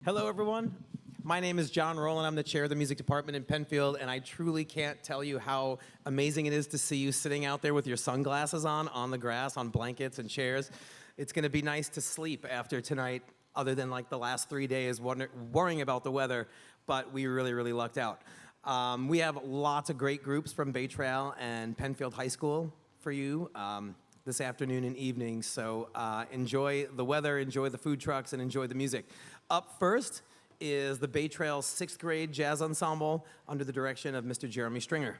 Hello, everyone. My name is John Rowland. I'm the chair of the music department in Penfield, and I truly can't tell you how amazing it is to see you sitting out there with your sunglasses on the grass, on blankets and chairs. It's going to be nice to sleep after tonight, other than like the last 3 days worrying about the weather, but we really lucked out. We have lots of great groups from Bay Trail and Penfield High School for you this afternoon and evening, so enjoy the weather, enjoy the food trucks, and enjoy the music. Up first is the Bay Trail 6th grade jazz ensemble under the direction of Mr. Jeremy Stringer.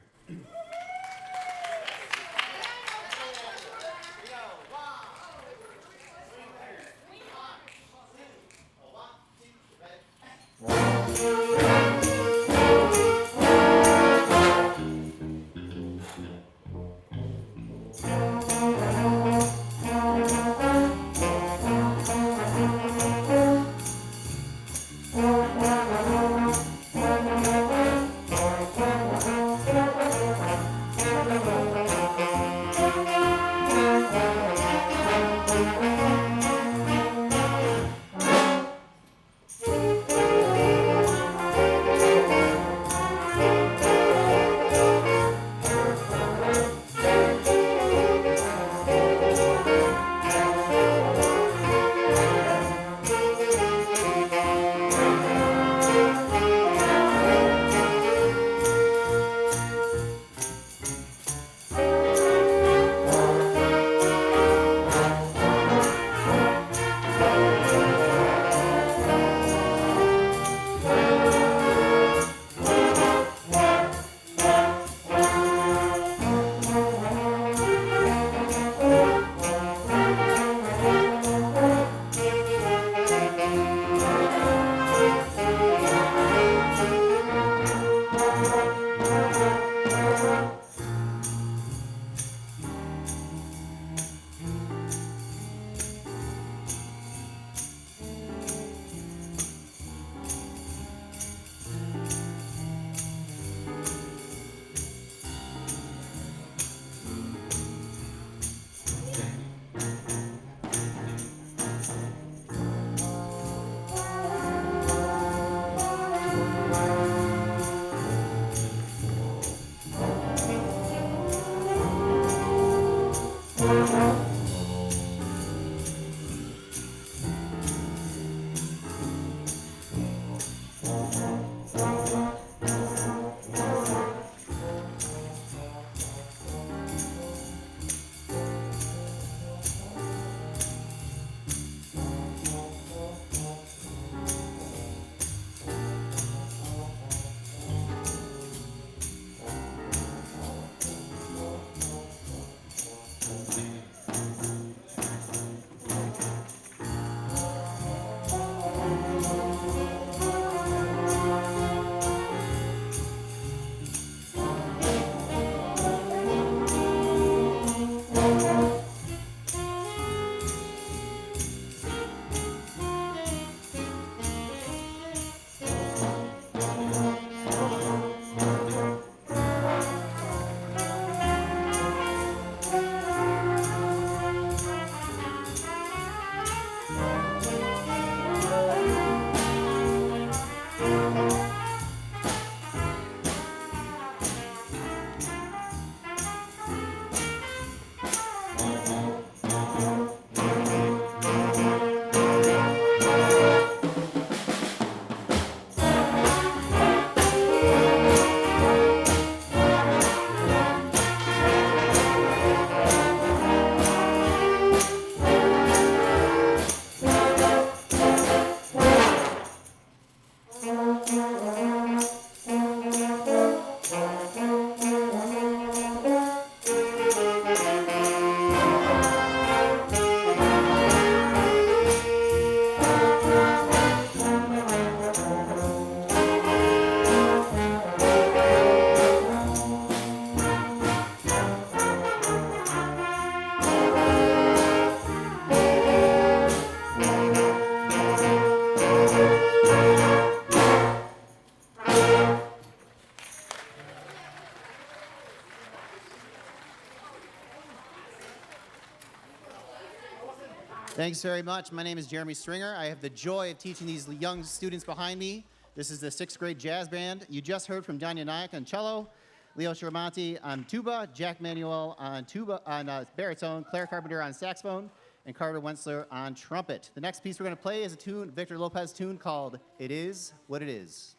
Thanks very much. My name is Jeremy Stringer. I have the joy of teaching these young students behind me. This is the 6th grade jazz band. You just heard from Danya Nayak on cello, Leo Shiramanti on tuba, Jack Manuel on baritone, Claire Carpenter on saxophone, and Carter Wentzler on trumpet. The next piece we're going to play is a tune, Victor Lopez tune called It Is What It Is.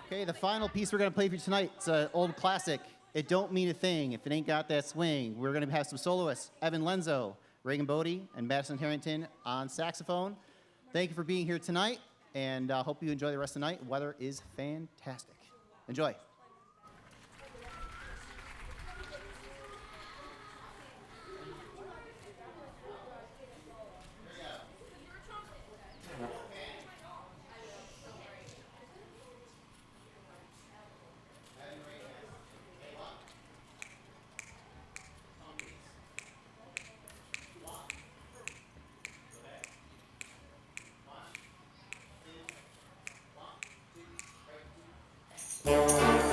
Okay, the final piece we're going to play for you tonight is an old classic, It Don't Mean a Thing If It Ain't Got That Swing. We're going to have some soloists, Evan Lenzo, Reagan Bodie, and Madison Harrington on saxophone. Thank you for being here tonight, and I hope you enjoy the rest of the night. Weather is fantastic. Enjoy. One, two, 3.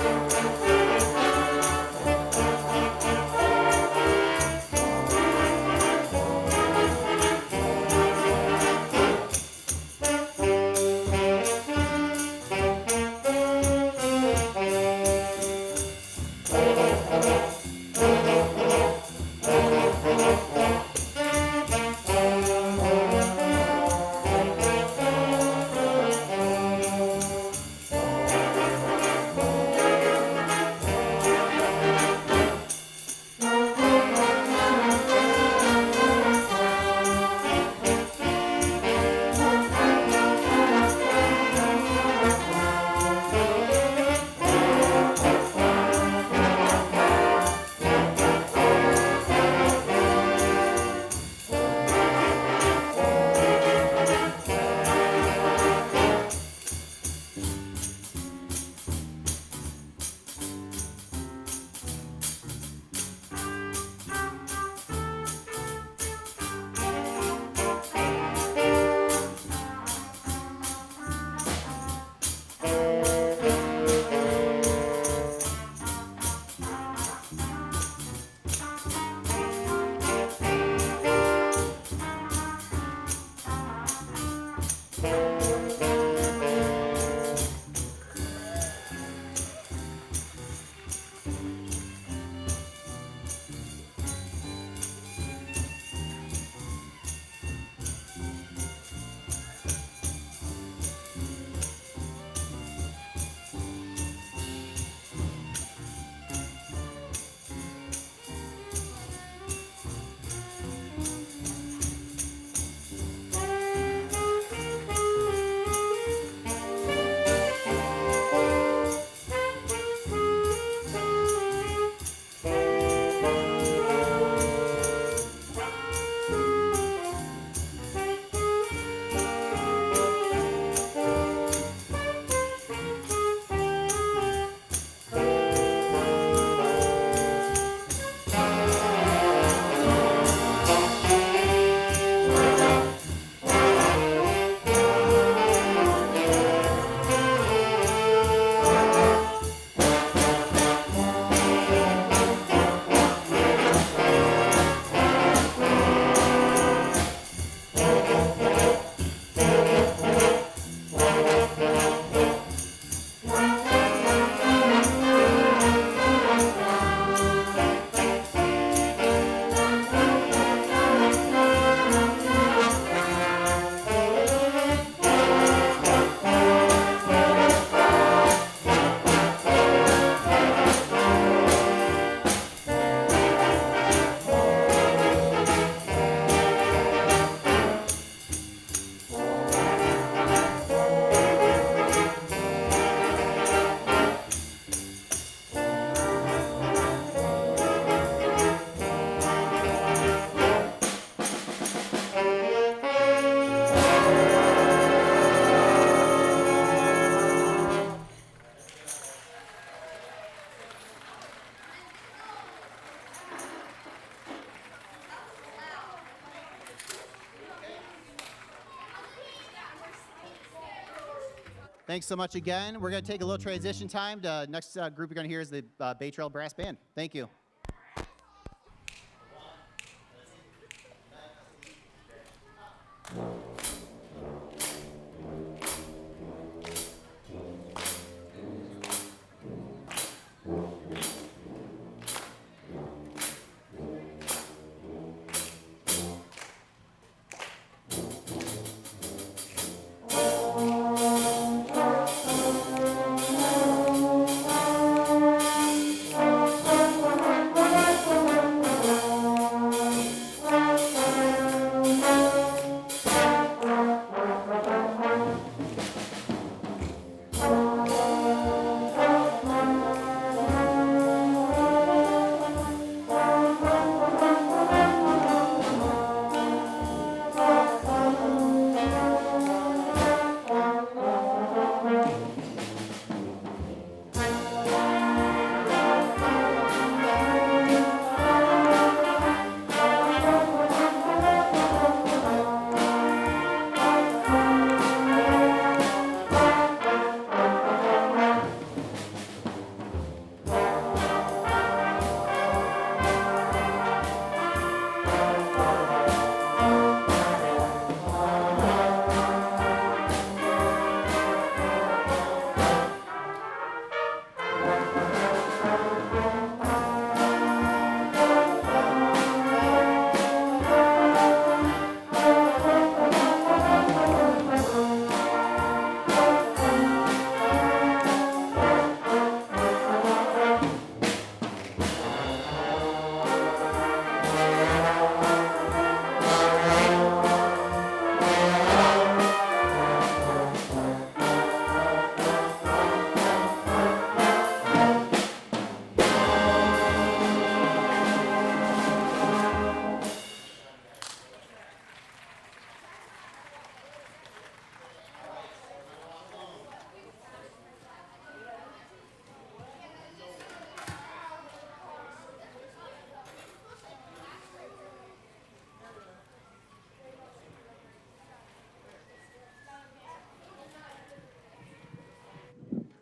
Thanks so much again. We're going to take a little transition time. The next group you're going to hear is the Bay Trail Brass Band. Thank you.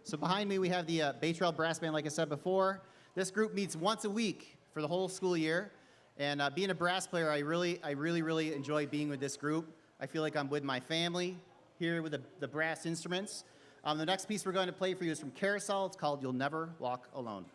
So behind me we have the Bay Trail Brass Band, like I said before. This group meets once a week for the whole school year. And being a brass player, I really enjoy being with this group. I feel like I'm with my family here with the brass instruments. The next piece we're going to play for you is from Carousel. It's called You'll Never Walk Alone.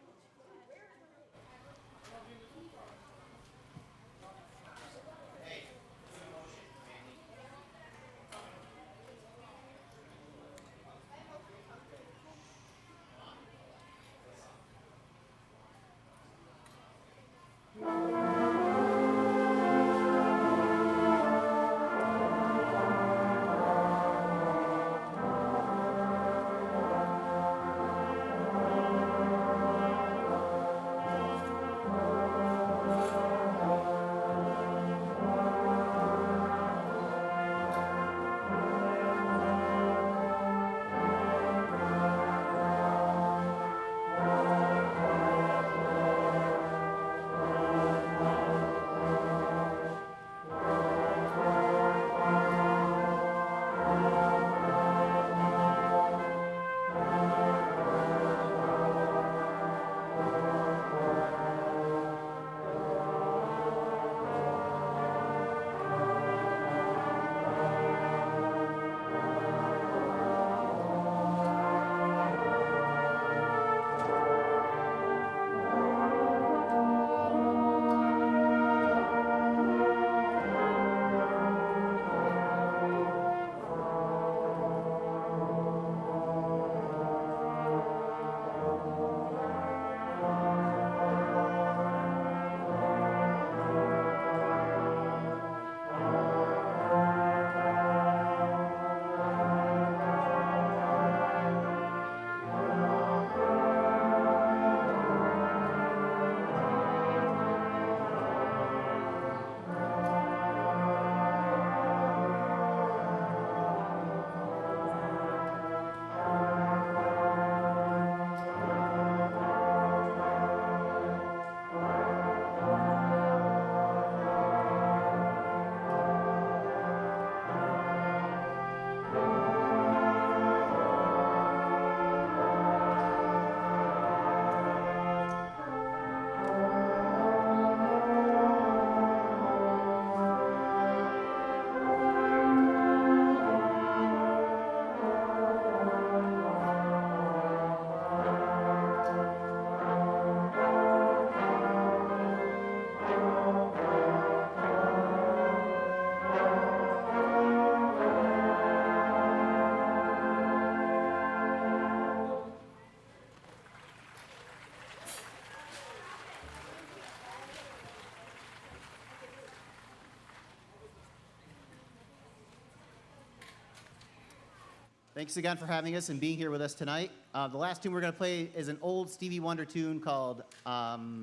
Thanks again for having us and being here with us tonight. The last tune we're going to play is an old Stevie Wonder tune called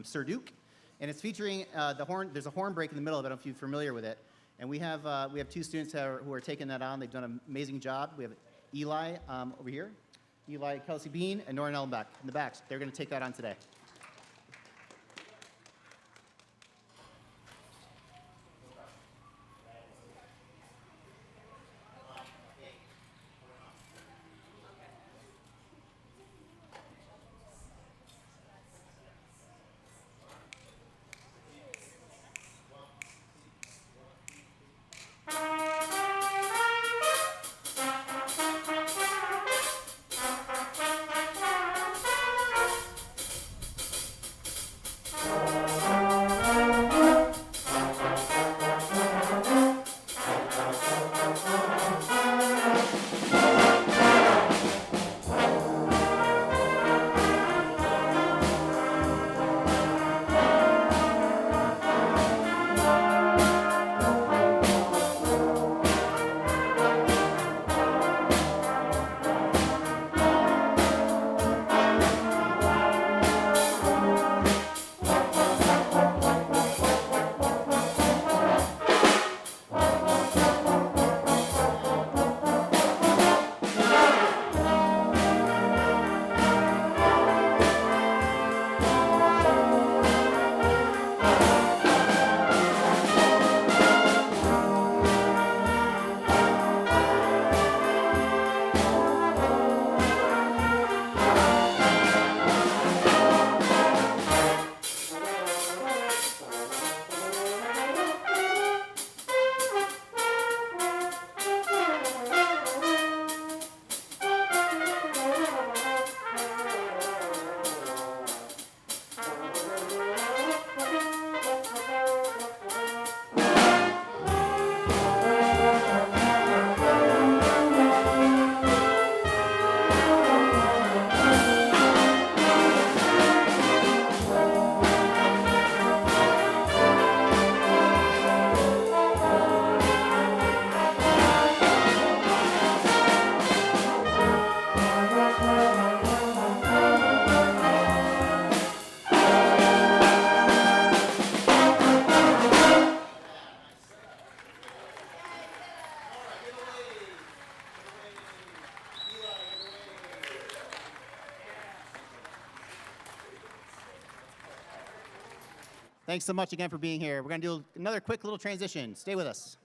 Sir Duke, and it's featuring the horn. There's a horn break in the middle of it. I don't know if you're familiar with it. And we have two students who are taking that on. They've done an amazing job. We have Eli over here, Eli Kelsey Bean, and Nora Ellenbeck in the back. They're going to take that on today. Thanks so much again for being here. We're going to do another quick little transition. Stay with us.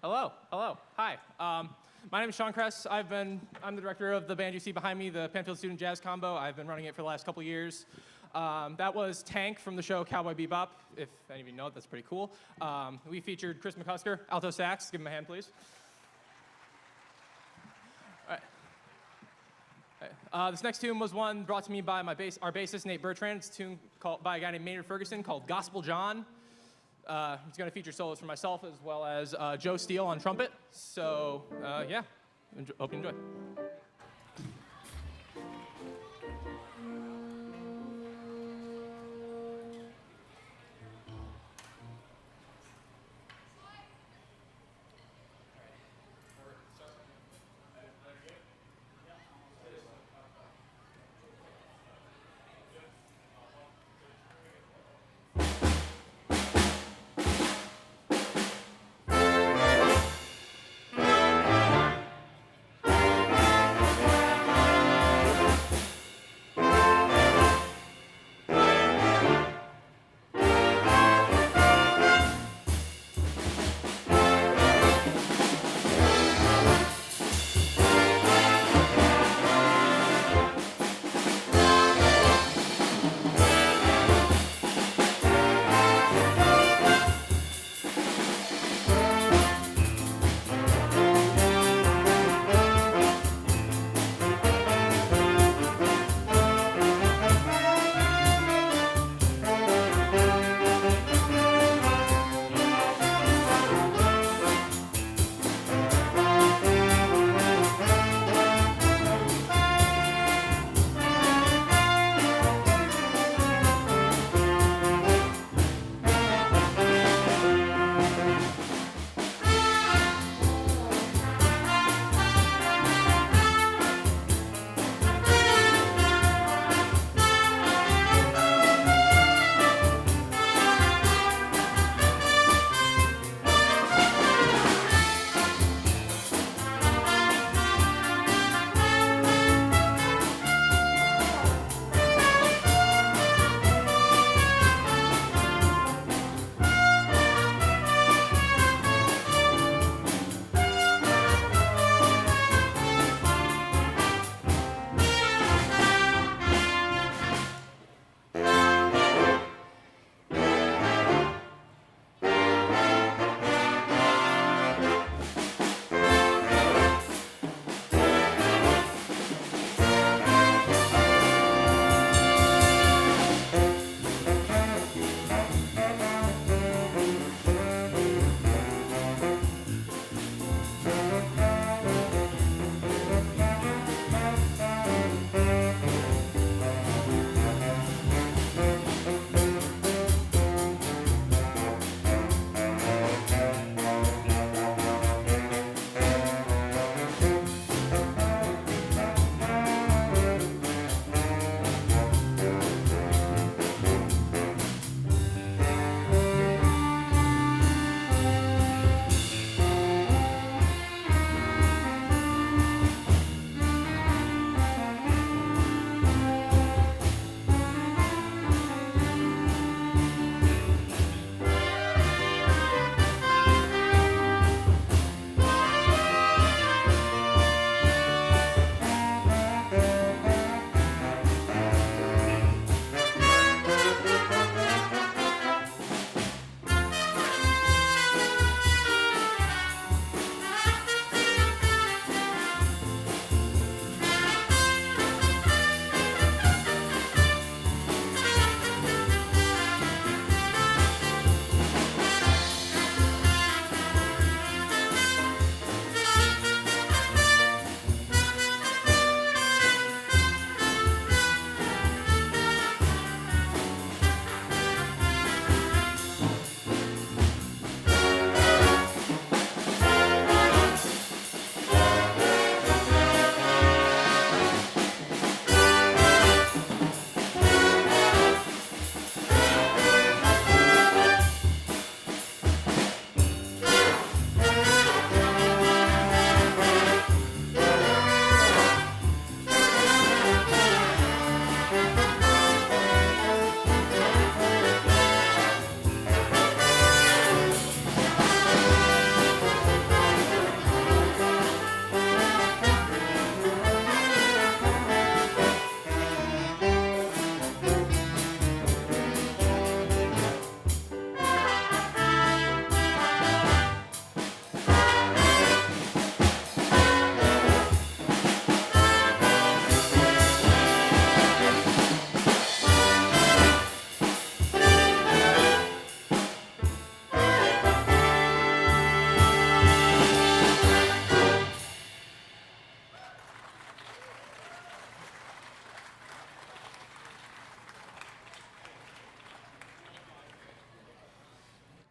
Hello. Hi. My name is Sean Kress. I'm the director of the band you see behind me, the Penfield Student Jazz Combo. I've been running it for the last couple years. That was Tank from the show Cowboy Bebop. If any of you know it, that's pretty cool. We featured Chris McCusker, alto sax. Give him a hand, please. All right. This next tune was one brought to me by our bassist, Nate Bertrand. It's a tune by a guy named Maynard Ferguson called Gospel John. It's going to feature solos for myself as well as Joe Steele on trumpet. So, yeah, hope you enjoy.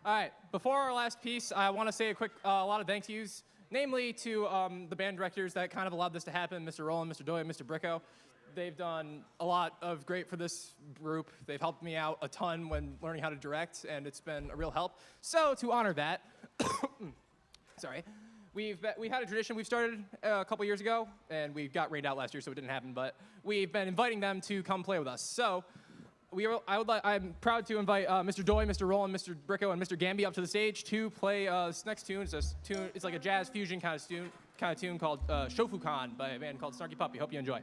All right, before our last piece, I want to say a lot of thank yous, namely to the band directors that kind of allowed this to happen, Mr. Rowland, Mr. Doyle, Mr. Bricko. They've done a lot of great for this group. They've helped me out a ton when learning how to direct, and it's been a real help. So to honor that, sorry, we had a tradition we've started a couple years ago, and we got rained out last year, so it didn't happen, but we've been inviting them to come play with us. So I'm proud to invite Mr. Doy, Mr. Rowland, Mr. Bricko, and Mr. Gamby up to the stage to play this next tune. It's like a jazz fusion kind of tune called Shofukan by a band called Snarky Puppy. Hope you enjoy.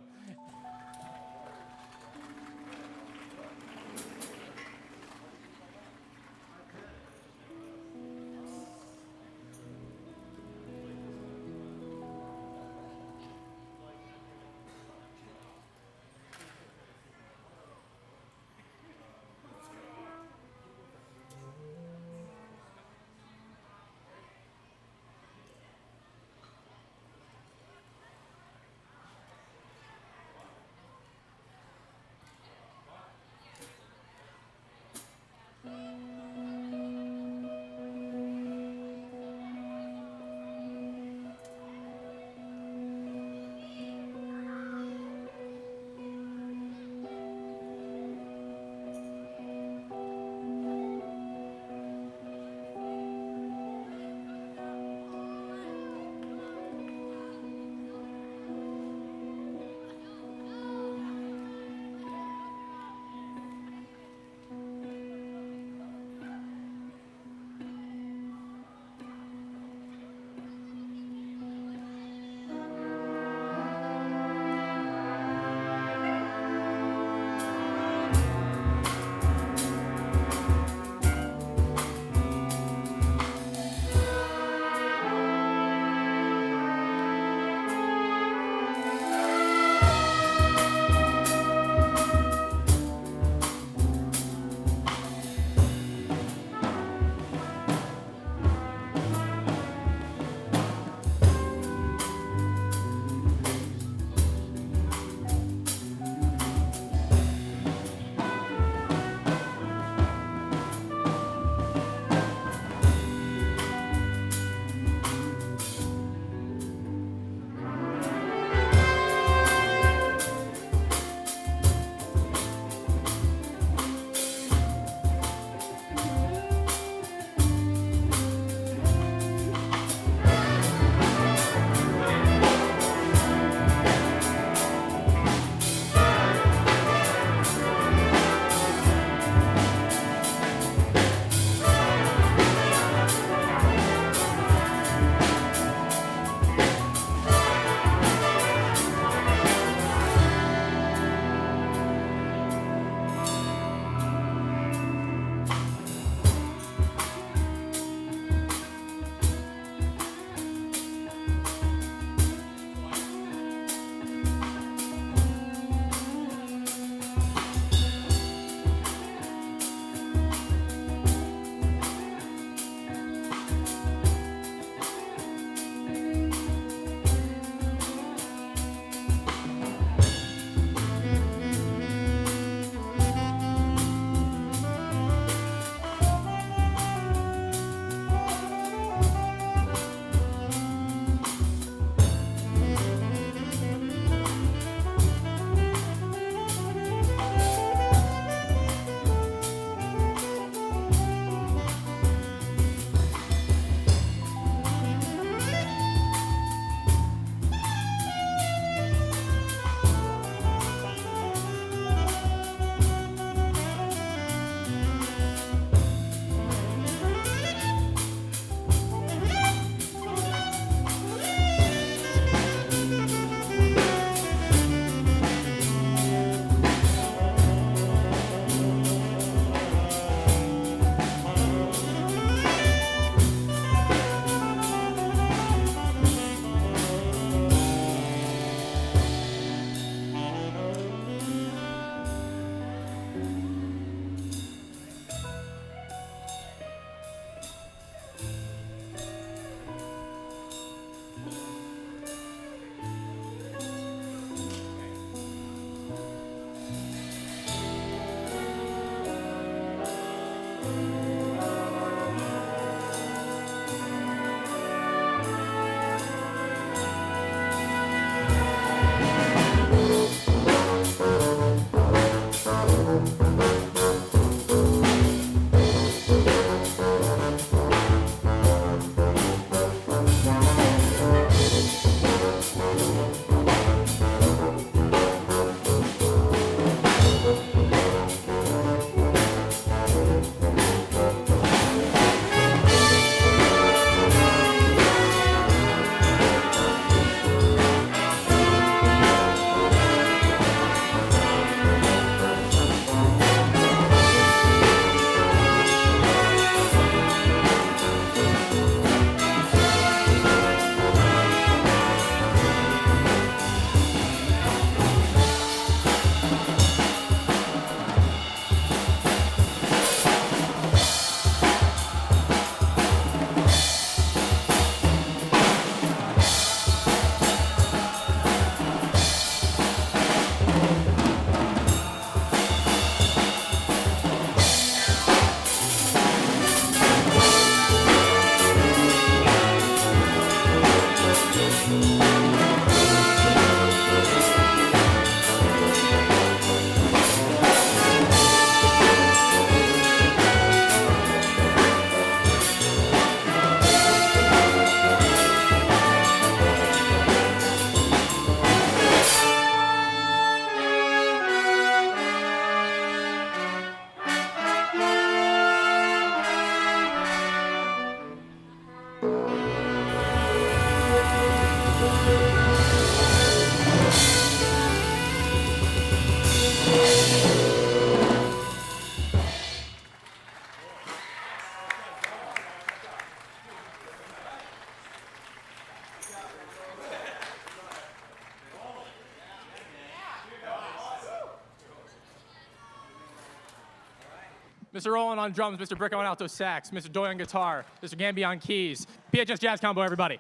Mr. Rowland on drums, Mr. Bricko on alto sax, Mr. Doyle on guitar, Mr. Gamby on keys. PHS Jazz Combo, everybody.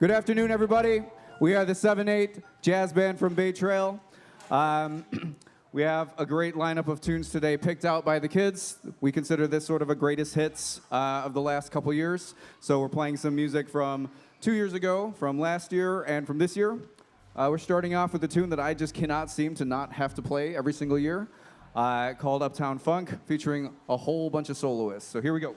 Good afternoon, everybody. We are the 7/8 Jazz Band from Bay Trail. We have a great lineup of tunes today picked out by the kids. We consider this sort of a greatest hits of the last couple years. So we're playing some music from 2 years ago, from last year, and from this year. We're starting off with a tune that I just cannot seem to not have to play every single year, called Uptown Funk, featuring a whole bunch of soloists. So here we go.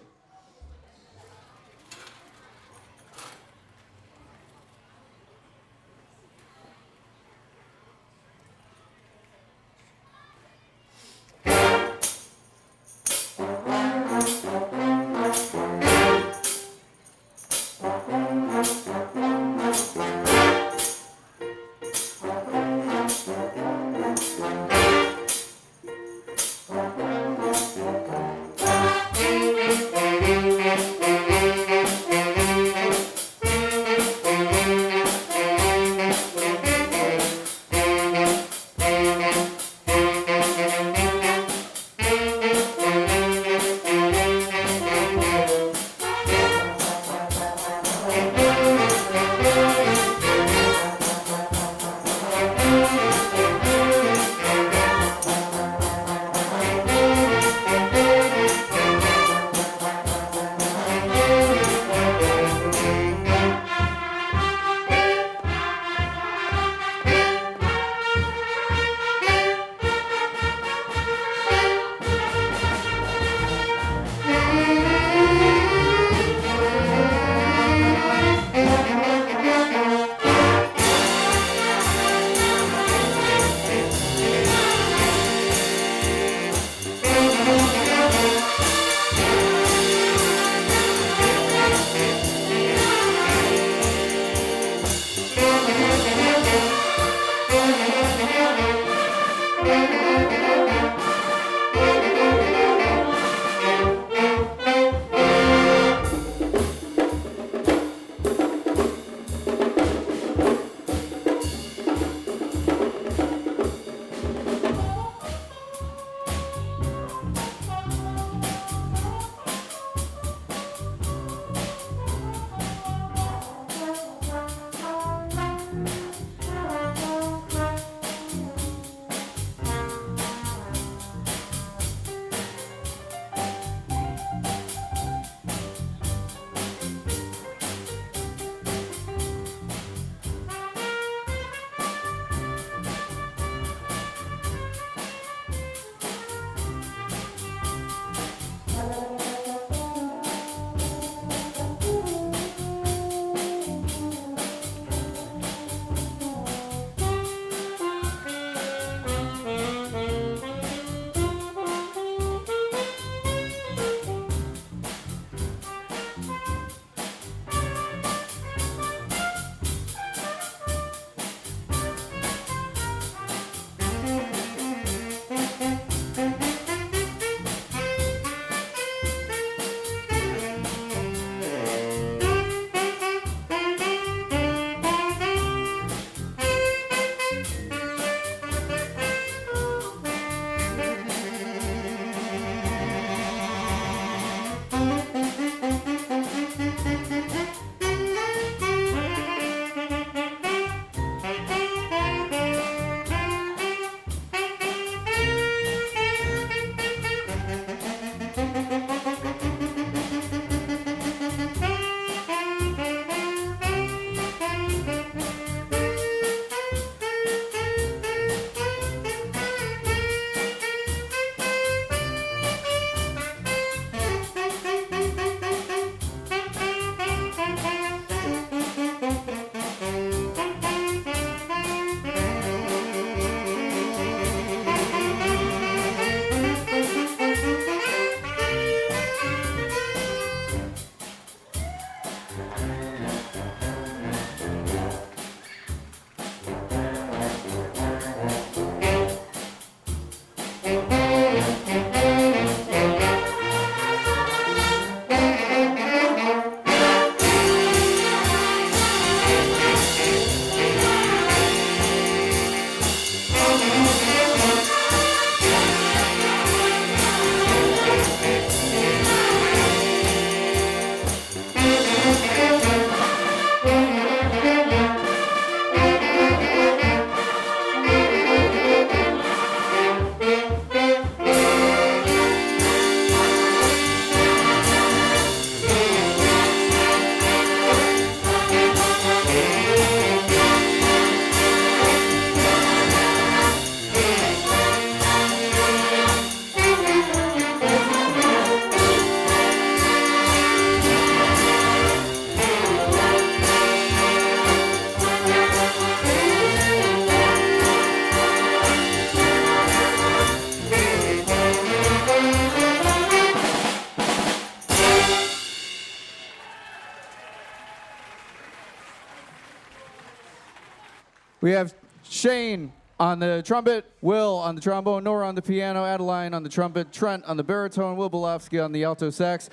We have Shane on the trumpet, Will on the trombone, Nora on the piano, Adeline on the trumpet, Trent on the baritone, Will Belofsky on the alto sax,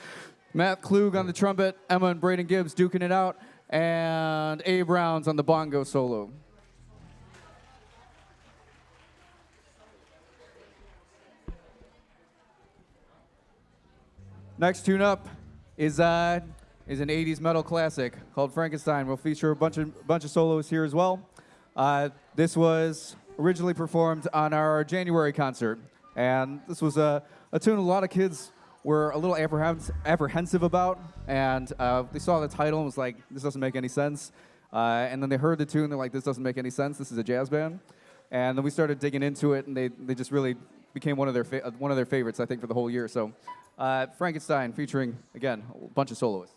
Matt Klug on the trumpet, Emma and Braden Gibbs duking it out, and A. Browns on the bongo solo. Next tune up is an 80s metal classic called Frankenstein. We'll feature a bunch of solos here as well. This was originally performed on our January concert, and this was a tune a lot of kids were a little apprehensive about, and they saw the title and was like, this doesn't make any sense. And then they heard the tune, they're like, this doesn't make any sense, this is a jazz band. And then we started digging into it, and they just really became one of their favorites, I think, for the whole year. So Frankenstein featuring, again, a bunch of soloists.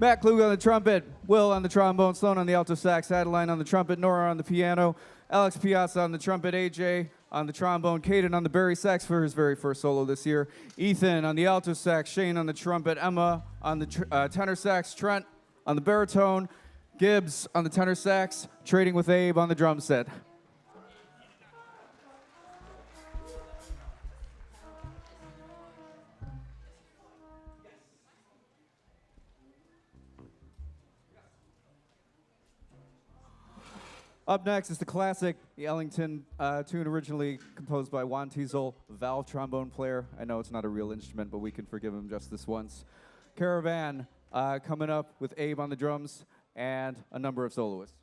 Matt Klug on the trumpet, Will on the trombone, Sloan on the alto sax, Adeline on the trumpet, Nora on the piano, Alex Piazza on the trumpet, AJ on the trombone, Caden on the bari sax for his very first solo this year, Ethan on the alto sax, Shane on the trumpet, Emma on the tenor sax, Trent on the baritone, Gibbs on the tenor sax, trading with Abe on the drum set. Up next is the classic Ellington tune originally composed by Juan Teasel, valve trombone player. I know it's not a real instrument, but we can forgive him just this once. Caravan coming up with Abe on the drums and a number of soloists.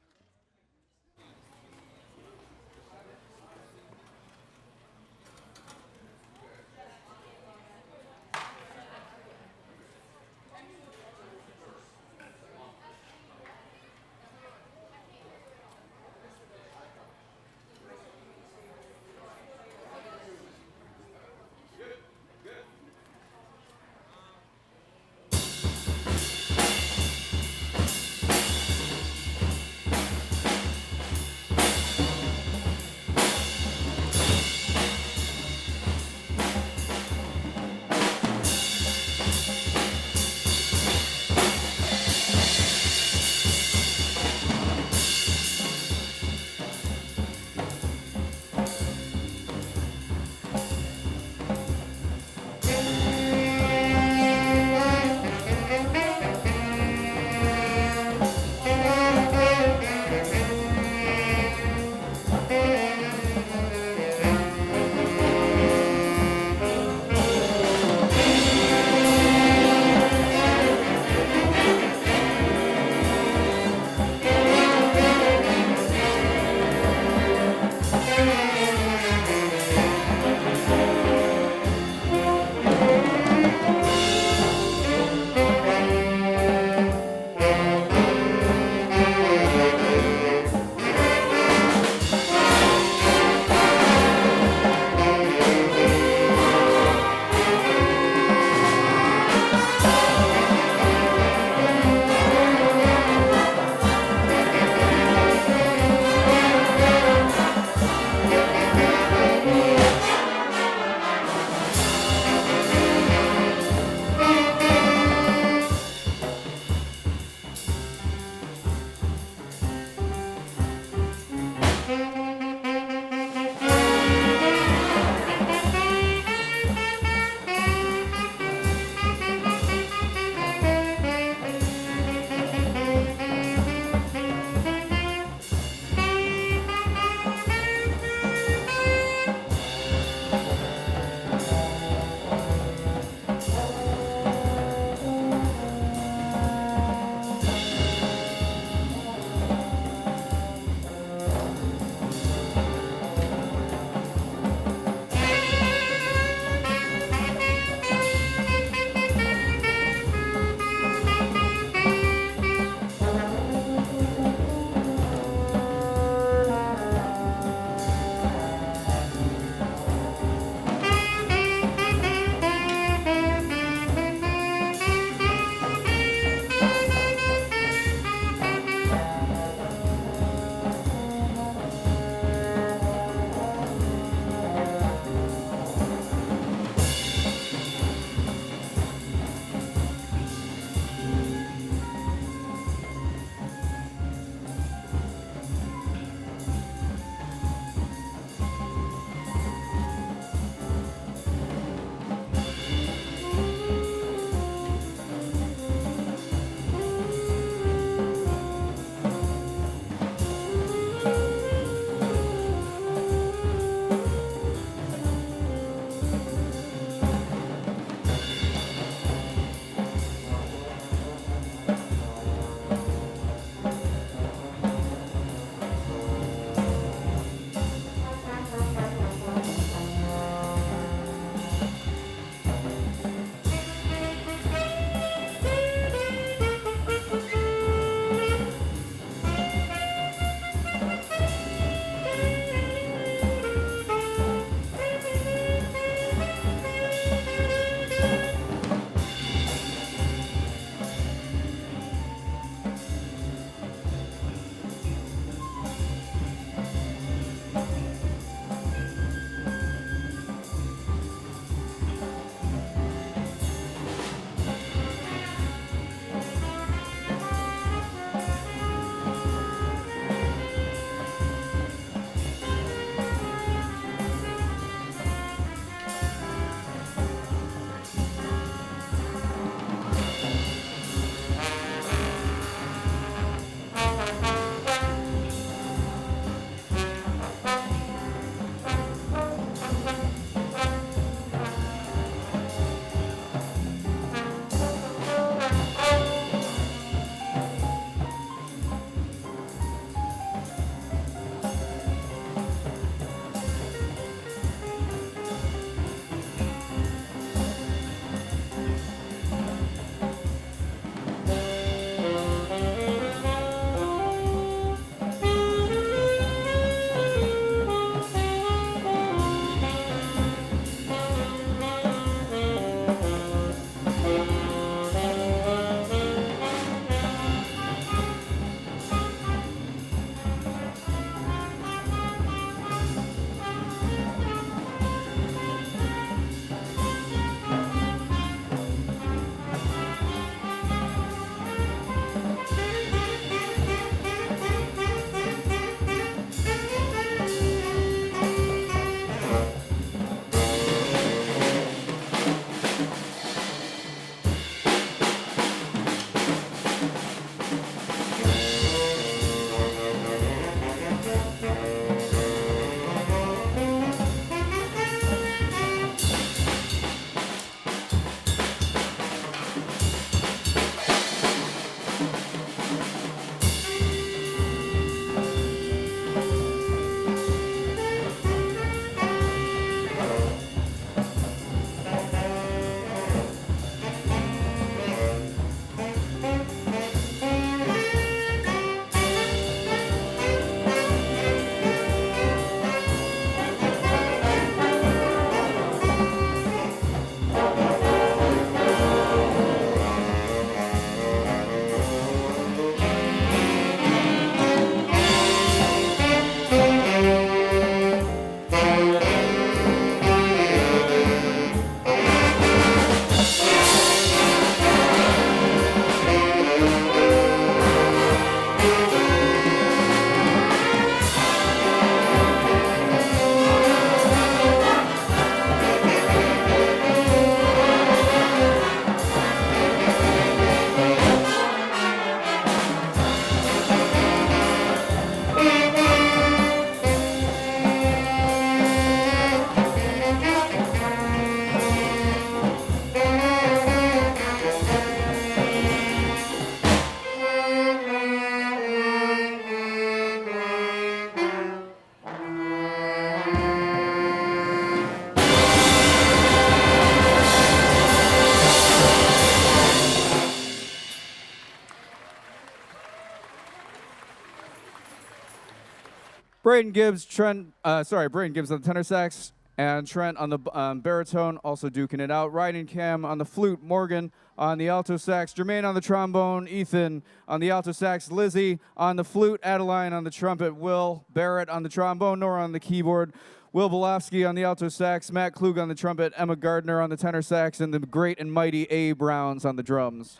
Braden Gibbs on the tenor sax, and Trent on the baritone, also duking it out. Ryan and Cam on the flute, Morgan on the alto sax, Jermaine on the trombone, Ethan on the alto sax, Lizzie on the flute, Adeline on the trumpet, Will Barrett on the trombone, Nora on the keyboard, Will Belofsky on the alto sax, Matt Klug on the trumpet, Emma Gardner on the tenor sax, and the great and mighty A. Browns on the drums.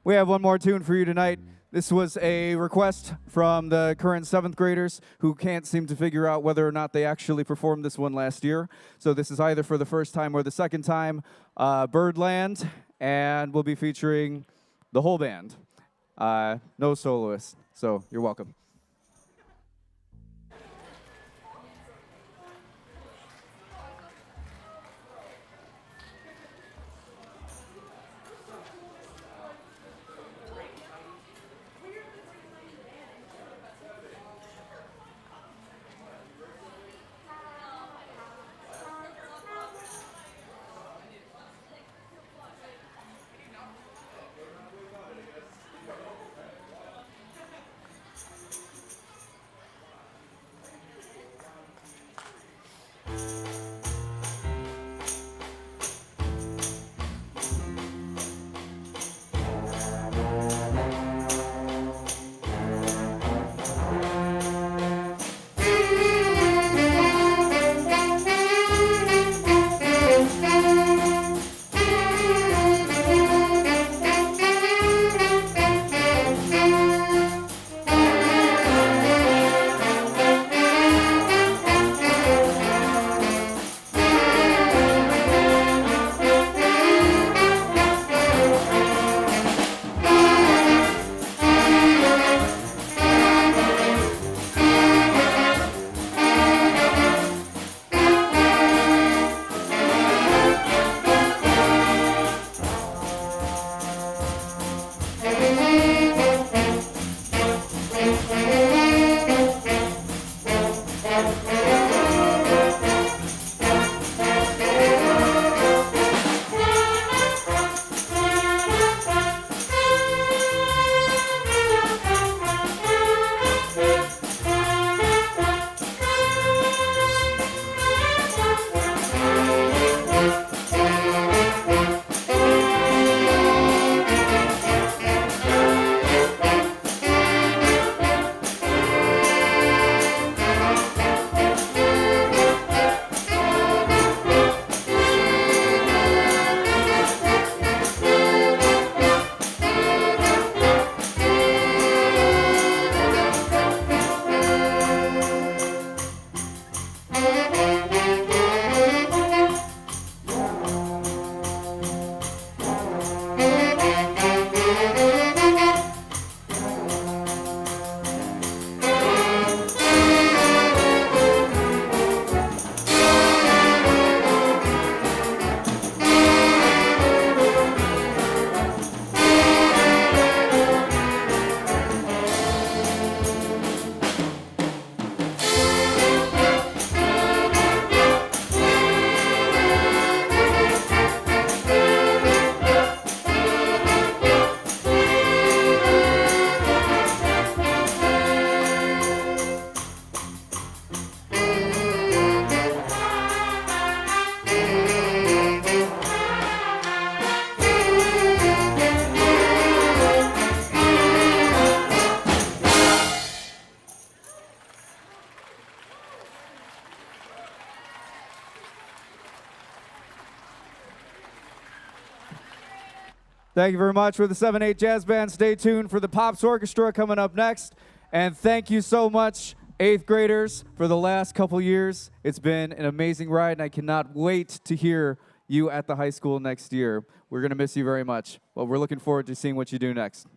We have one more tune for you tonight. This was a request from the current 7th graders who can't seem to figure out whether or not they actually performed this one last year. So this is either for the first time or the second time. Birdland, and we'll be featuring the whole band. No soloists, so you're welcome. Thank you very much for the 7/8 Jazz Band. Stay tuned for the Pops Orchestra coming up next. And thank you so much, 8th graders, for the last couple years. It's been an amazing ride, and I cannot wait to hear you at the high school next year. We're going to miss you very much. Well, we're looking forward to seeing what you do next.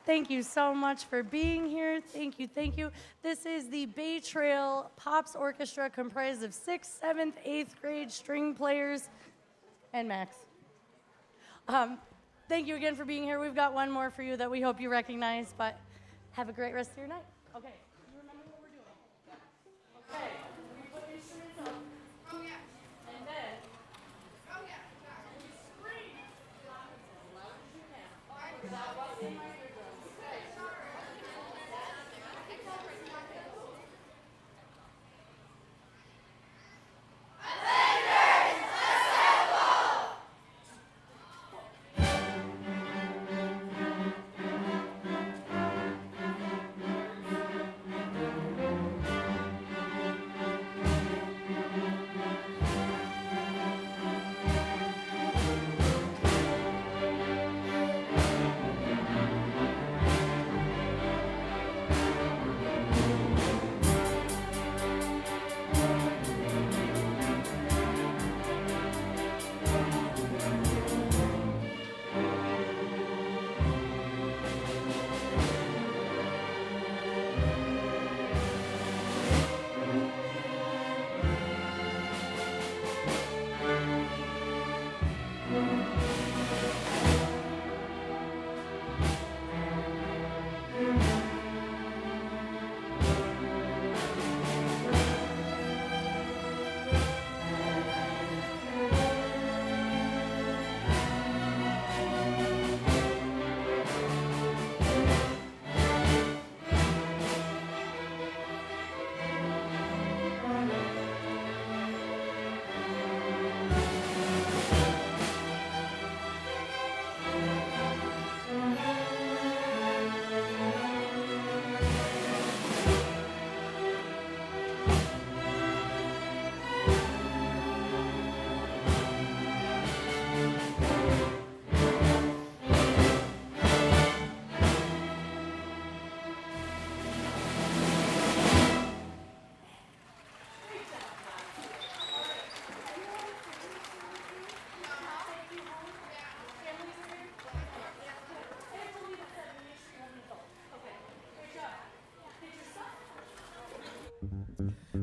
Thank you so much for being here. Thank you, thank you. This is the Bay Trail Pops Orchestra, comprised of 6th, 7th, 8th grade string players and Max. Thank you again for being here. We've got one more for you that we hope you recognize, but have a great rest of your night. Okay, you remember what we're doing? Okay, we put instruments up. Oh, yeah. And then, oh, yeah. We scream as loud as you can. Without busting my eardrums. Okay.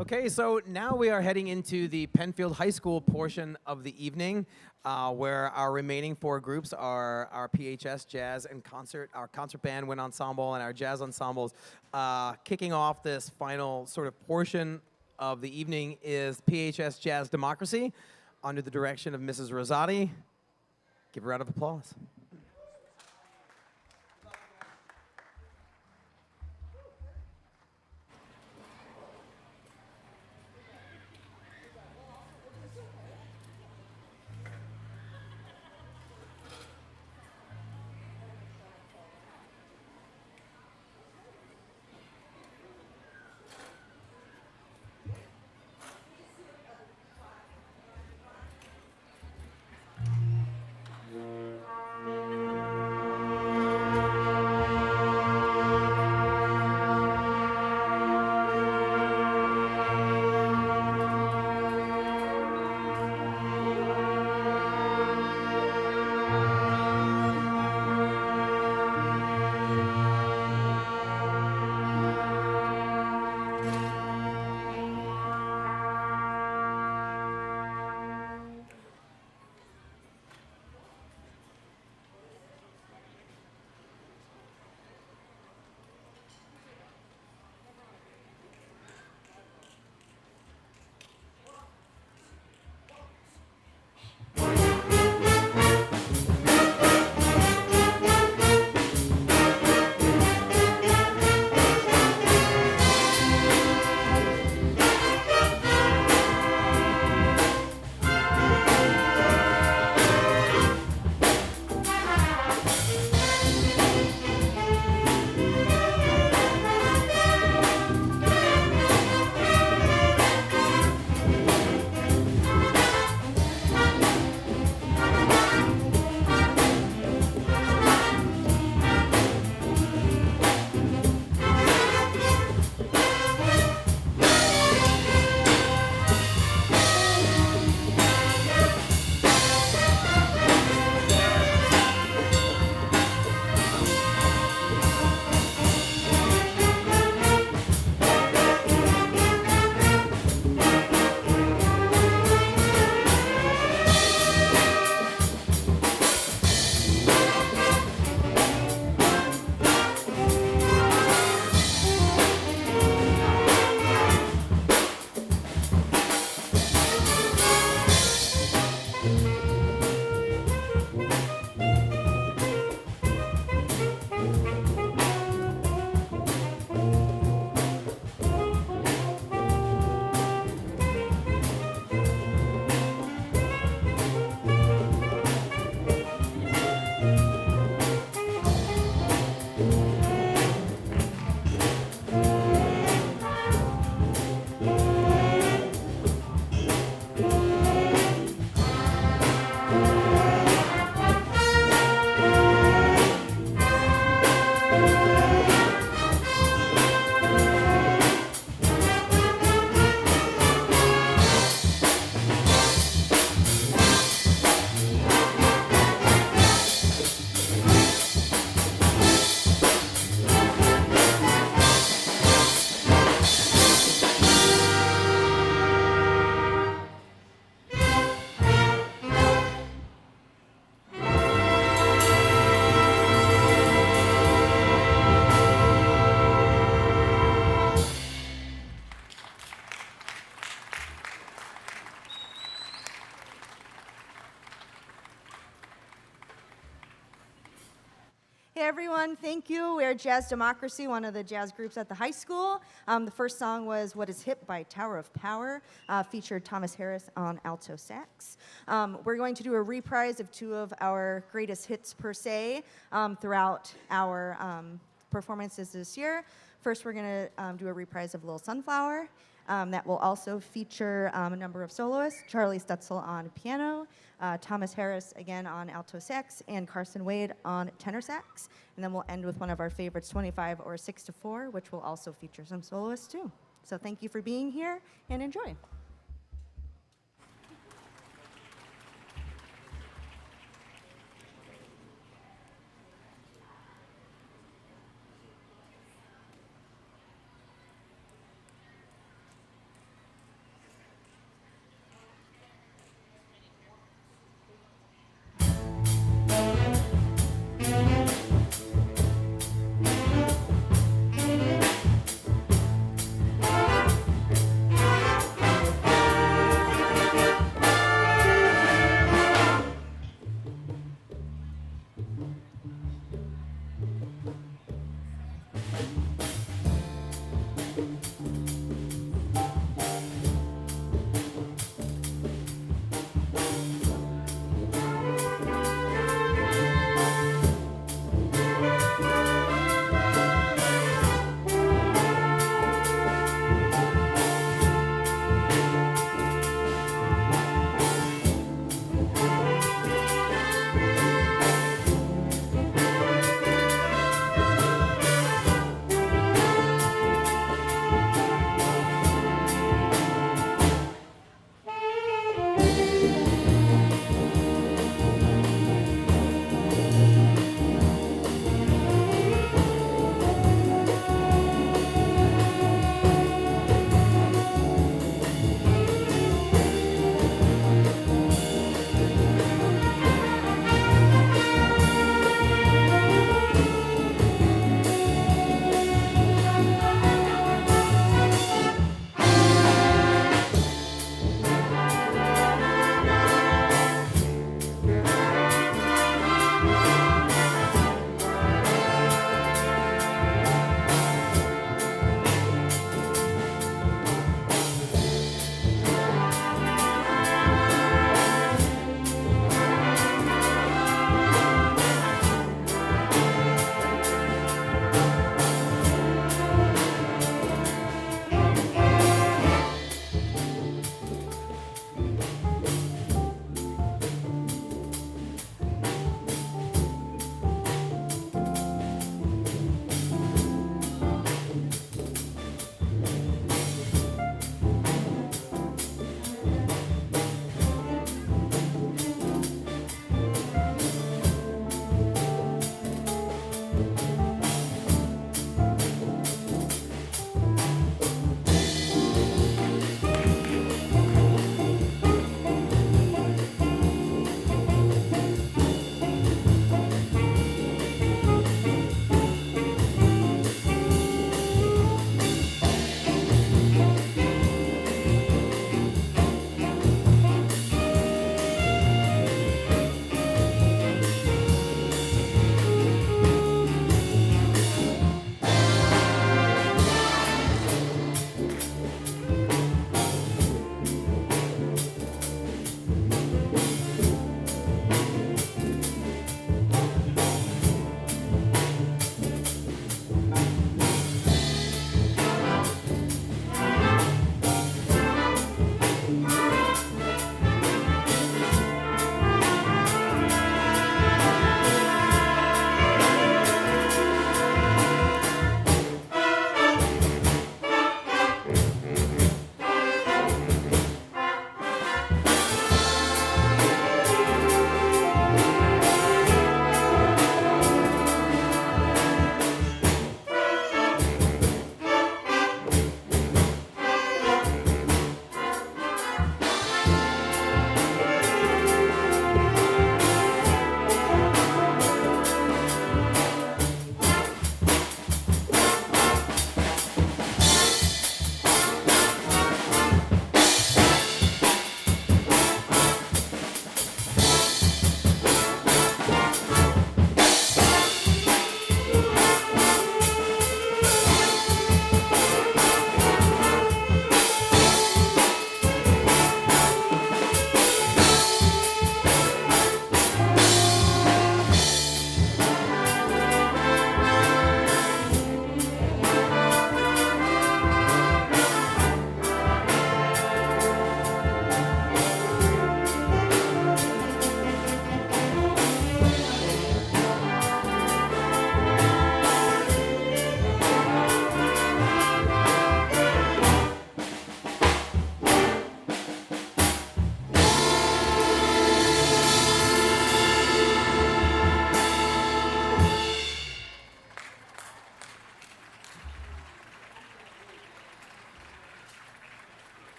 Okay, so now we are heading into the Penfield High School portion of the evening, where our remaining 4 groups are our PHS Jazz and Concert, our Concert Band, Wind Ensemble, and our Jazz Ensembles. Kicking off this final sort of portion of the evening is PHS Jazz Democracy, under the direction of Mrs. Rosati. Give her a round of applause. Hey everyone, thank you. We're Jazz Democracy, one of the jazz groups at the high school. The first song was What Is Hip by Tower of Power, featured Thomas Harris on alto sax. We're going to do a reprise of two of our greatest hits per se throughout our performances this year. First, we're going to do a reprise of Little Sunflower. That will also feature a number of soloists, Charlie Stutzel on piano, Thomas Harris again on alto sax, and Carson Wade on tenor sax. And then we'll end with one of our favorites, 25 or 6/4, which will also feature some soloists too. So thank you for being here and enjoy.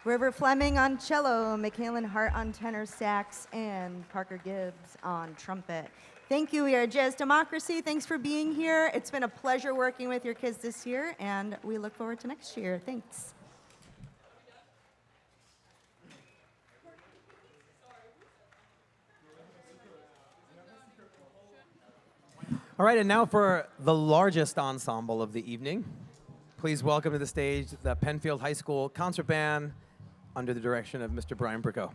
River Fleming on cello, Michaelan Hart on tenor sax, and Parker Gibbs on trumpet. Thank you. We are Jazz Democracy. Thanks for being here. It's been a pleasure working with your kids this year, and we look forward to next year. Thanks. All right, and now for the largest ensemble of the evening. Please welcome to the stage the Penfield High School Concert Band under the direction of Mr. Brian Bricko.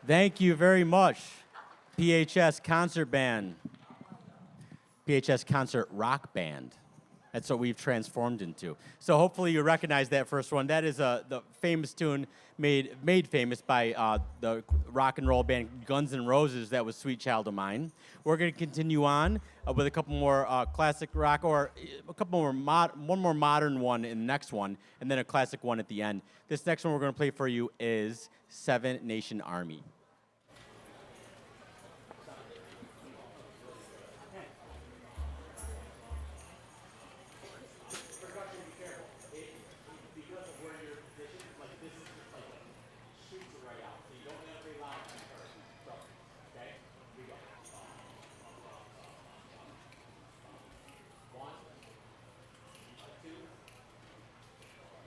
Thank you very much, PHS Concert Band, PHS Concert Rock Band. That's what we've transformed into. So hopefully you recognize that first one. That is the famous tune made famous by the rock and roll band Guns N' Roses. That was Sweet Child of Mine. We're going to continue on with a couple more classic rock, or a couple more one more modern one in the next one, and then a classic one at the end. This next one we're going to play for you is Seven Nation Army.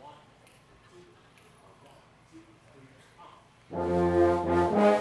One, two, 3, 4.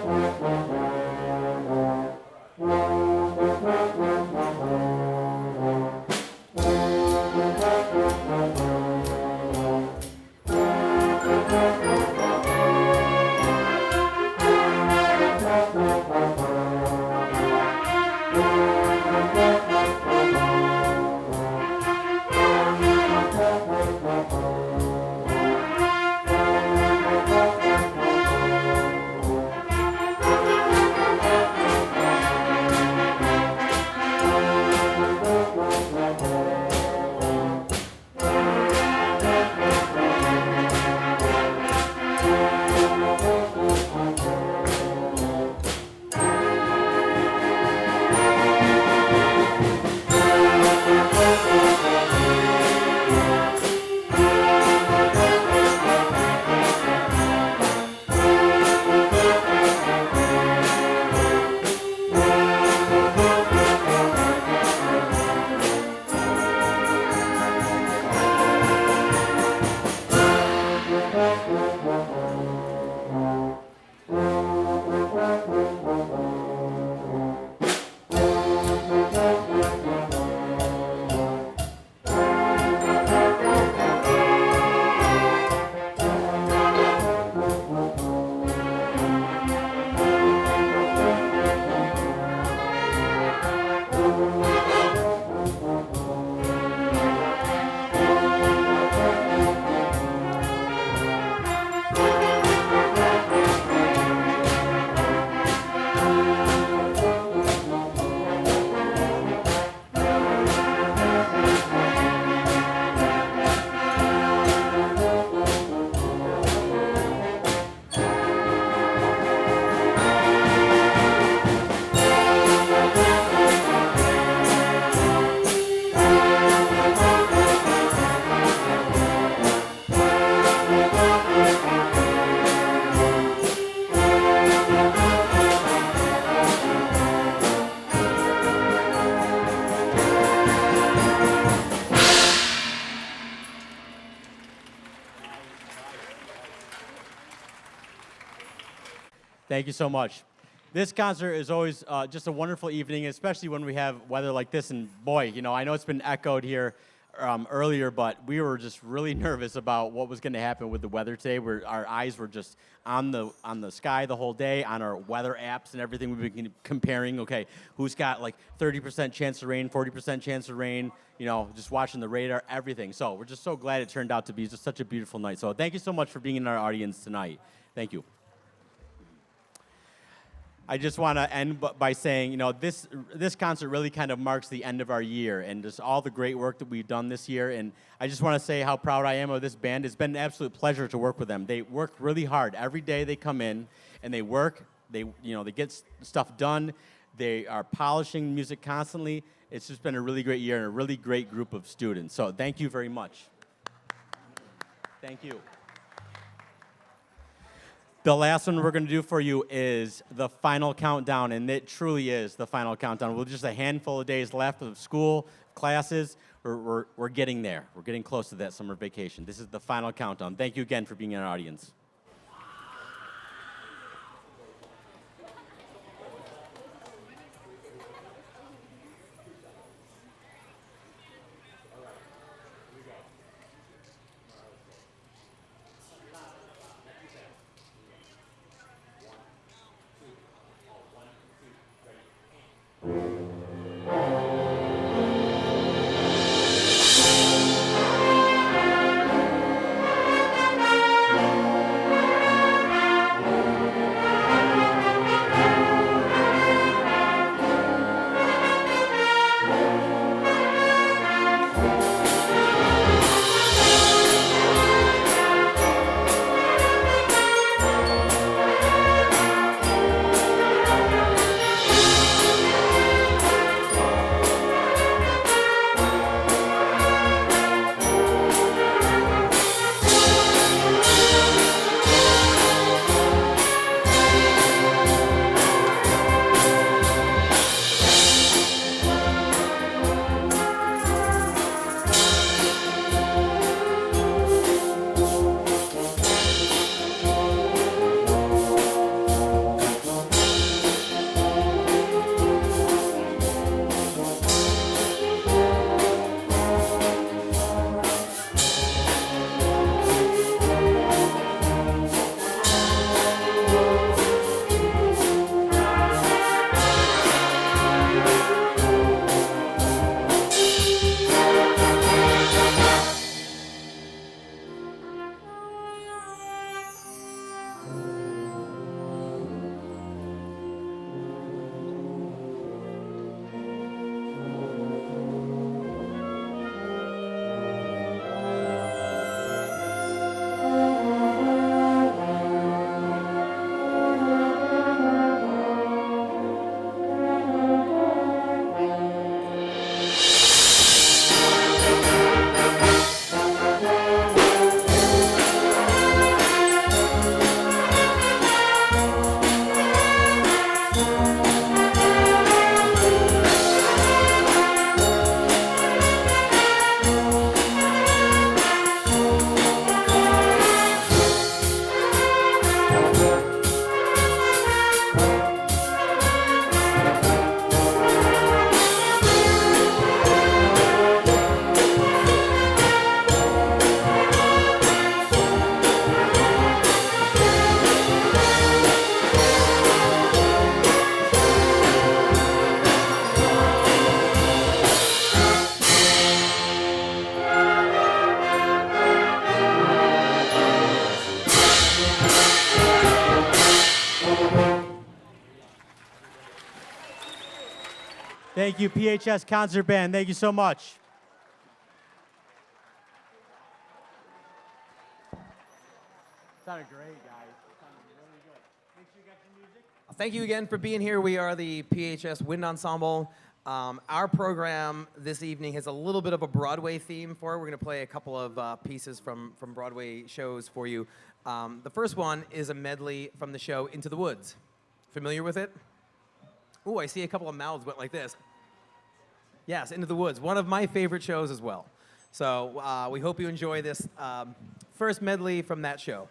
Thank you so much. This concert is always just a wonderful evening, especially when we have weather like this. And boy, you know, I know it's been echoed here earlier, but we were just really nervous about what was going to happen with the weather today. Our eyes were just on the sky the whole day, on our weather apps and everything. We've been comparing, okay, who's got like 30% chance of rain, 40% chance of rain, you know, just watching the radar, everything. So we're just so glad it turned out to be just such a beautiful night. So thank you so much for being in our audience tonight. Thank you. I just want to end by saying, you know, this concert really kind of marks the end of our year and just all the great work that we've done this year. And I just want to say how proud I am of this band. It's been an absolute pleasure to work with them. They work really hard. Every day they come in and they work. They get stuff done. They are polishing music constantly. It's just been a really great year and a really great group of students. So thank you very much. Thank you. The last one we're going to do for you is the final countdown, and it truly is the final countdown. With just a handful of days left of school, classes, we're getting there. We're getting close to that summer vacation. This is the final countdown. Thank you again for being in our audience. Thank you, PHS Concert Band. Thank you so much. Sounded great, guys. Sounded really good. Make sure you got your music. Thank you again for being here. We are the PHS Wind Ensemble. Our program this evening has a little bit of a Broadway theme for it. We're going to play a couple of pieces from Broadway shows for you. The first one is a medley from the show Into the Woods. Familiar with it? Ooh, I see a couple of mouths went like this. Yes, Into the Woods, one of my favorite shows as well. So we hope you enjoy this first medley from that show.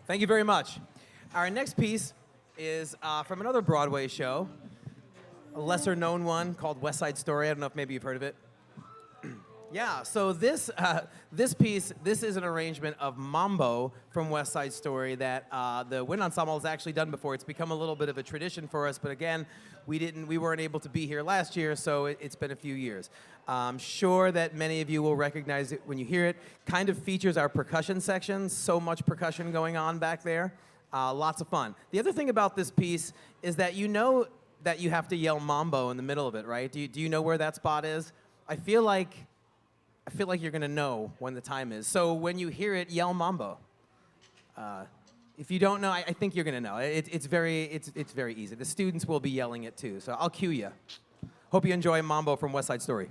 Thank you very much. Our next piece is from another Broadway show, a lesser known one called West Side Story. I don't know if maybe you've heard of it. Yeah, so this piece, this is an arrangement of Mambo from West Side Story that the Wind Ensemble has actually done before. It's become a little bit of a tradition for us, but again, we weren't able to be here last year, so it's been a few years. I'm sure that many of you will recognize it when you hear it. Kind of features our percussion section, so much percussion going on back there. Lots of fun. The other thing about this piece is that you know that you have to yell Mambo in the middle of it, right? Do you know where that spot is? I feel like you're gonna know when the time is. So when you hear it, yell Mambo. If you don't know, I think you're gonna know. It's very easy. The students will be yelling it too, so I'll cue you. Hope you enjoy Mambo from West Side Story.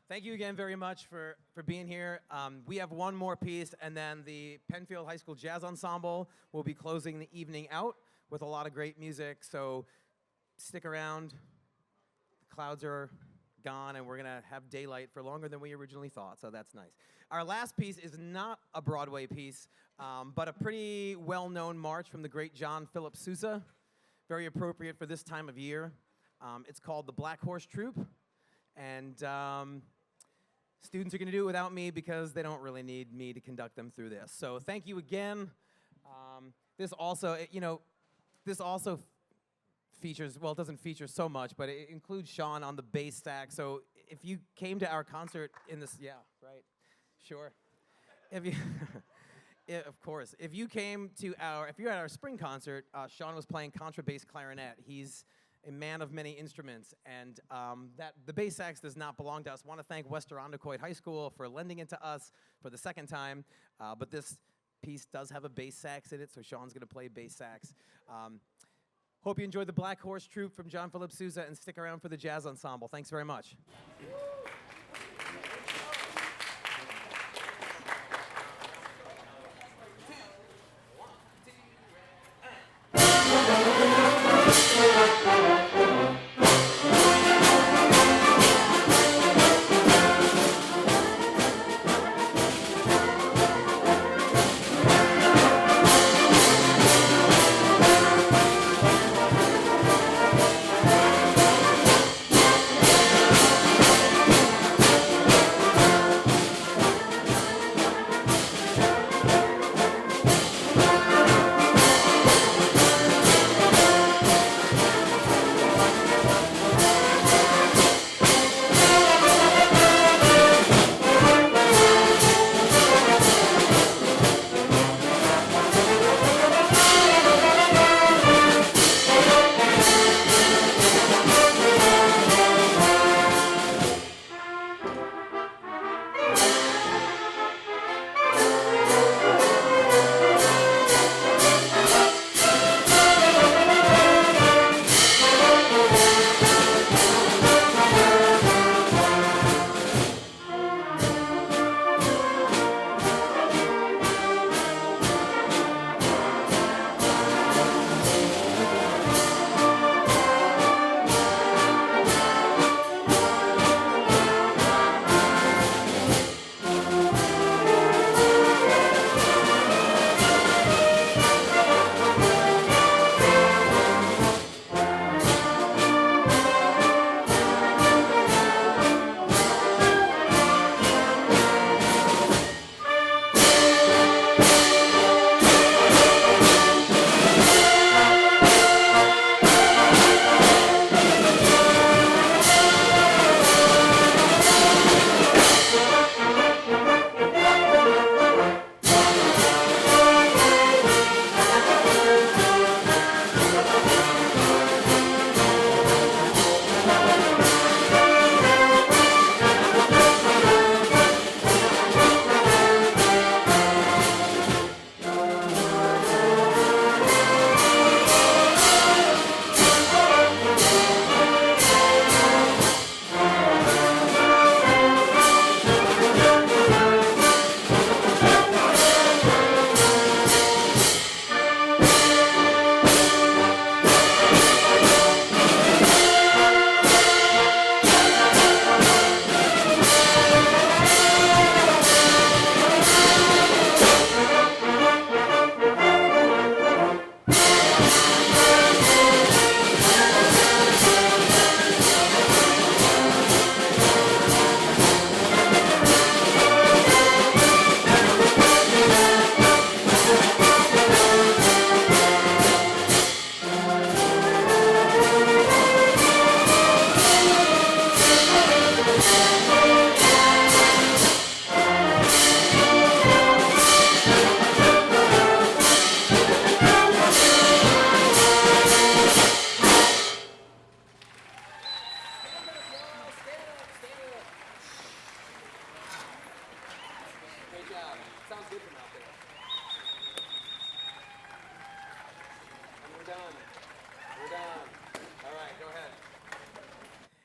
Thank you again very much for being here. We have one more piece, and then the Penfield High School Jazz Ensemble will be closing the evening out with a lot of great music, so stick around. The clouds are gone, and we're going to have daylight for longer than we originally thought, so that's nice. Our last piece is not a Broadway piece, but a pretty well-known march from the great John Philip Sousa, very appropriate for this time of year. It's called the Black Horse Troupe, and students are going to do it without me because they don't really need me to conduct them through this. So thank you again. This also features, well, it doesn't feature so much, but it includes Sean on the bass stack. So if you came to our concert in this, yeah, right, sure. Yeah, of course. If you're at our spring concert, Sean was playing contrabass clarinet. He's a man of many instruments, and the bass sax does not belong to us. I want to thank Wester Ondecoit High School for lending it to us for the second time, but this piece does have a bass sax in it, so Sean's going to play bass sax. Hope you enjoyed the Black Horse Troupe from John Philip Sousa, and stick around for the Jazz Ensemble. Thanks very much.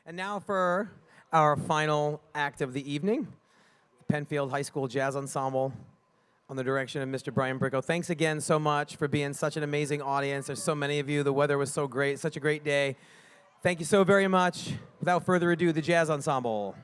And now for our final act of the evening, Penfield High School Jazz Ensemble on the direction of Mr. Brian Bricko. Thanks again so much for being such an amazing audience. There's so many of you. The weather was so great, such a great day. Thank you so very much. Without further ado, the Jazz Ensemble.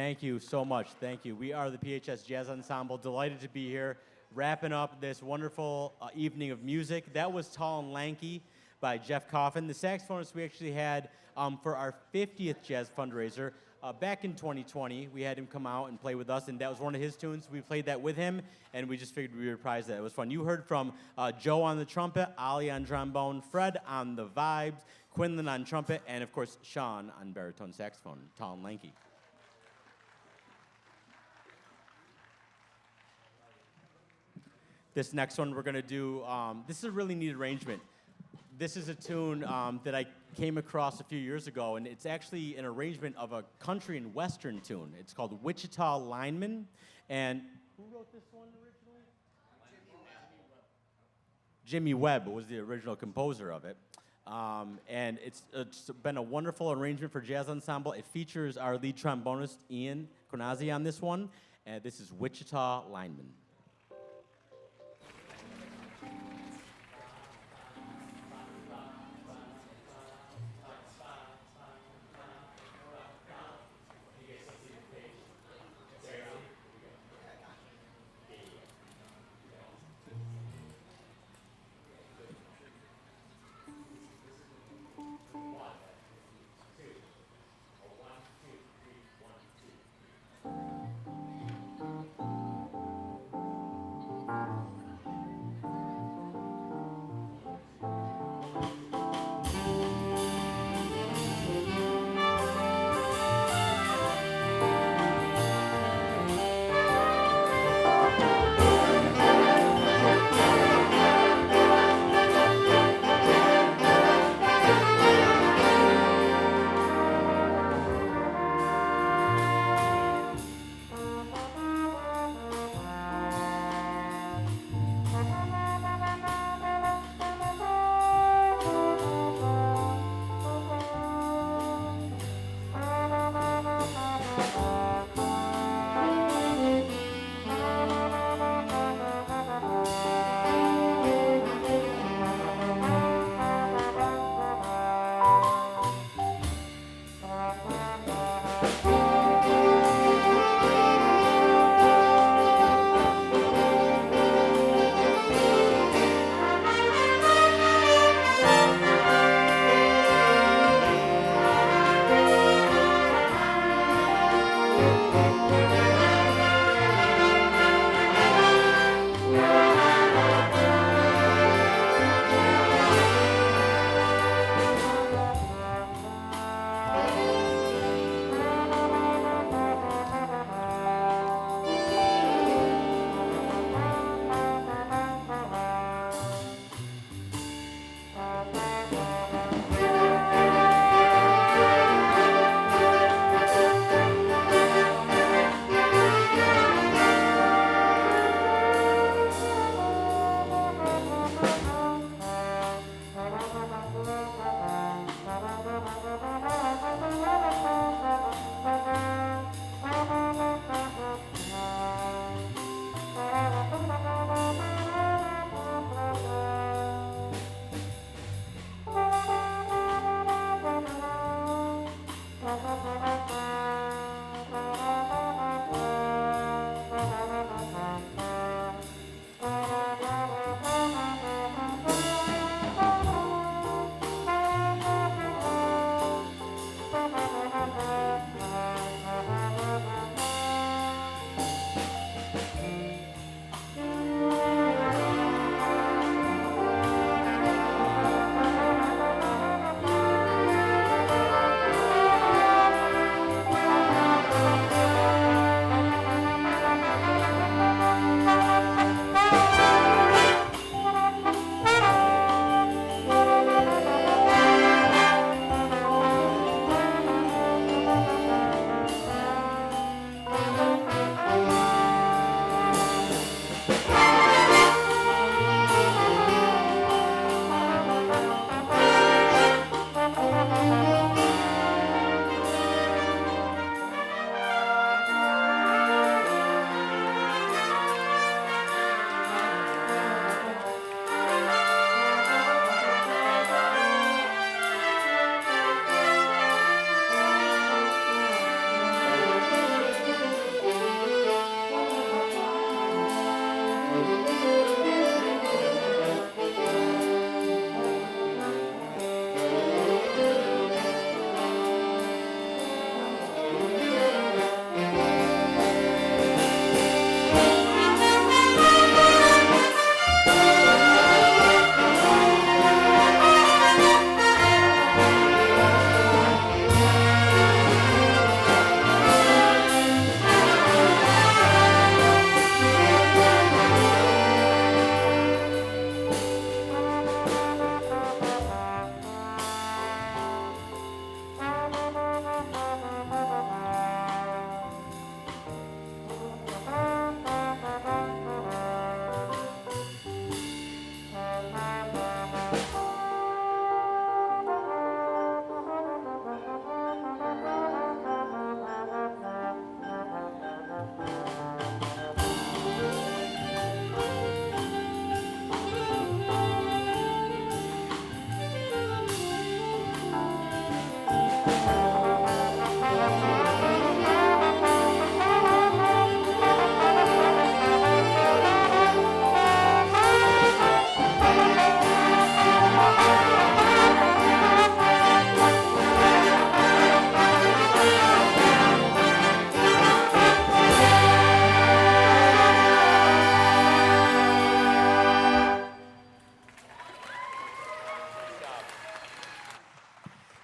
Thank you so much. Thank you. We are the PHS Jazz Ensemble. Delighted to be here, wrapping up this wonderful evening of music. That was Tall and Lanky by Jeff Coffin. The saxophonist we actually had for our 50th jazz fundraiser back in 2020. We had him come out and play with us, and that was one of his tunes. We played that with him, and we just figured we would reprise that. It was fun. You heard from Joe on the trumpet, Ollie on trombone, Fred on the vibes, Quinlan on trumpet, and of course, Sean on baritone saxophone, Tall and Lanky. This next one we're gonna do, this is a really neat arrangement. This is a tune that I came across a few years ago, and it's actually an arrangement of a country and western tune. It's called Wichita Lineman, and who wrote this one originally? Jimmy Webb was the original composer of it. And it's been a wonderful arrangement for jazz ensemble. It features our lead trombonist, Ian Cornazzi, on this one, and this is Wichita Lineman.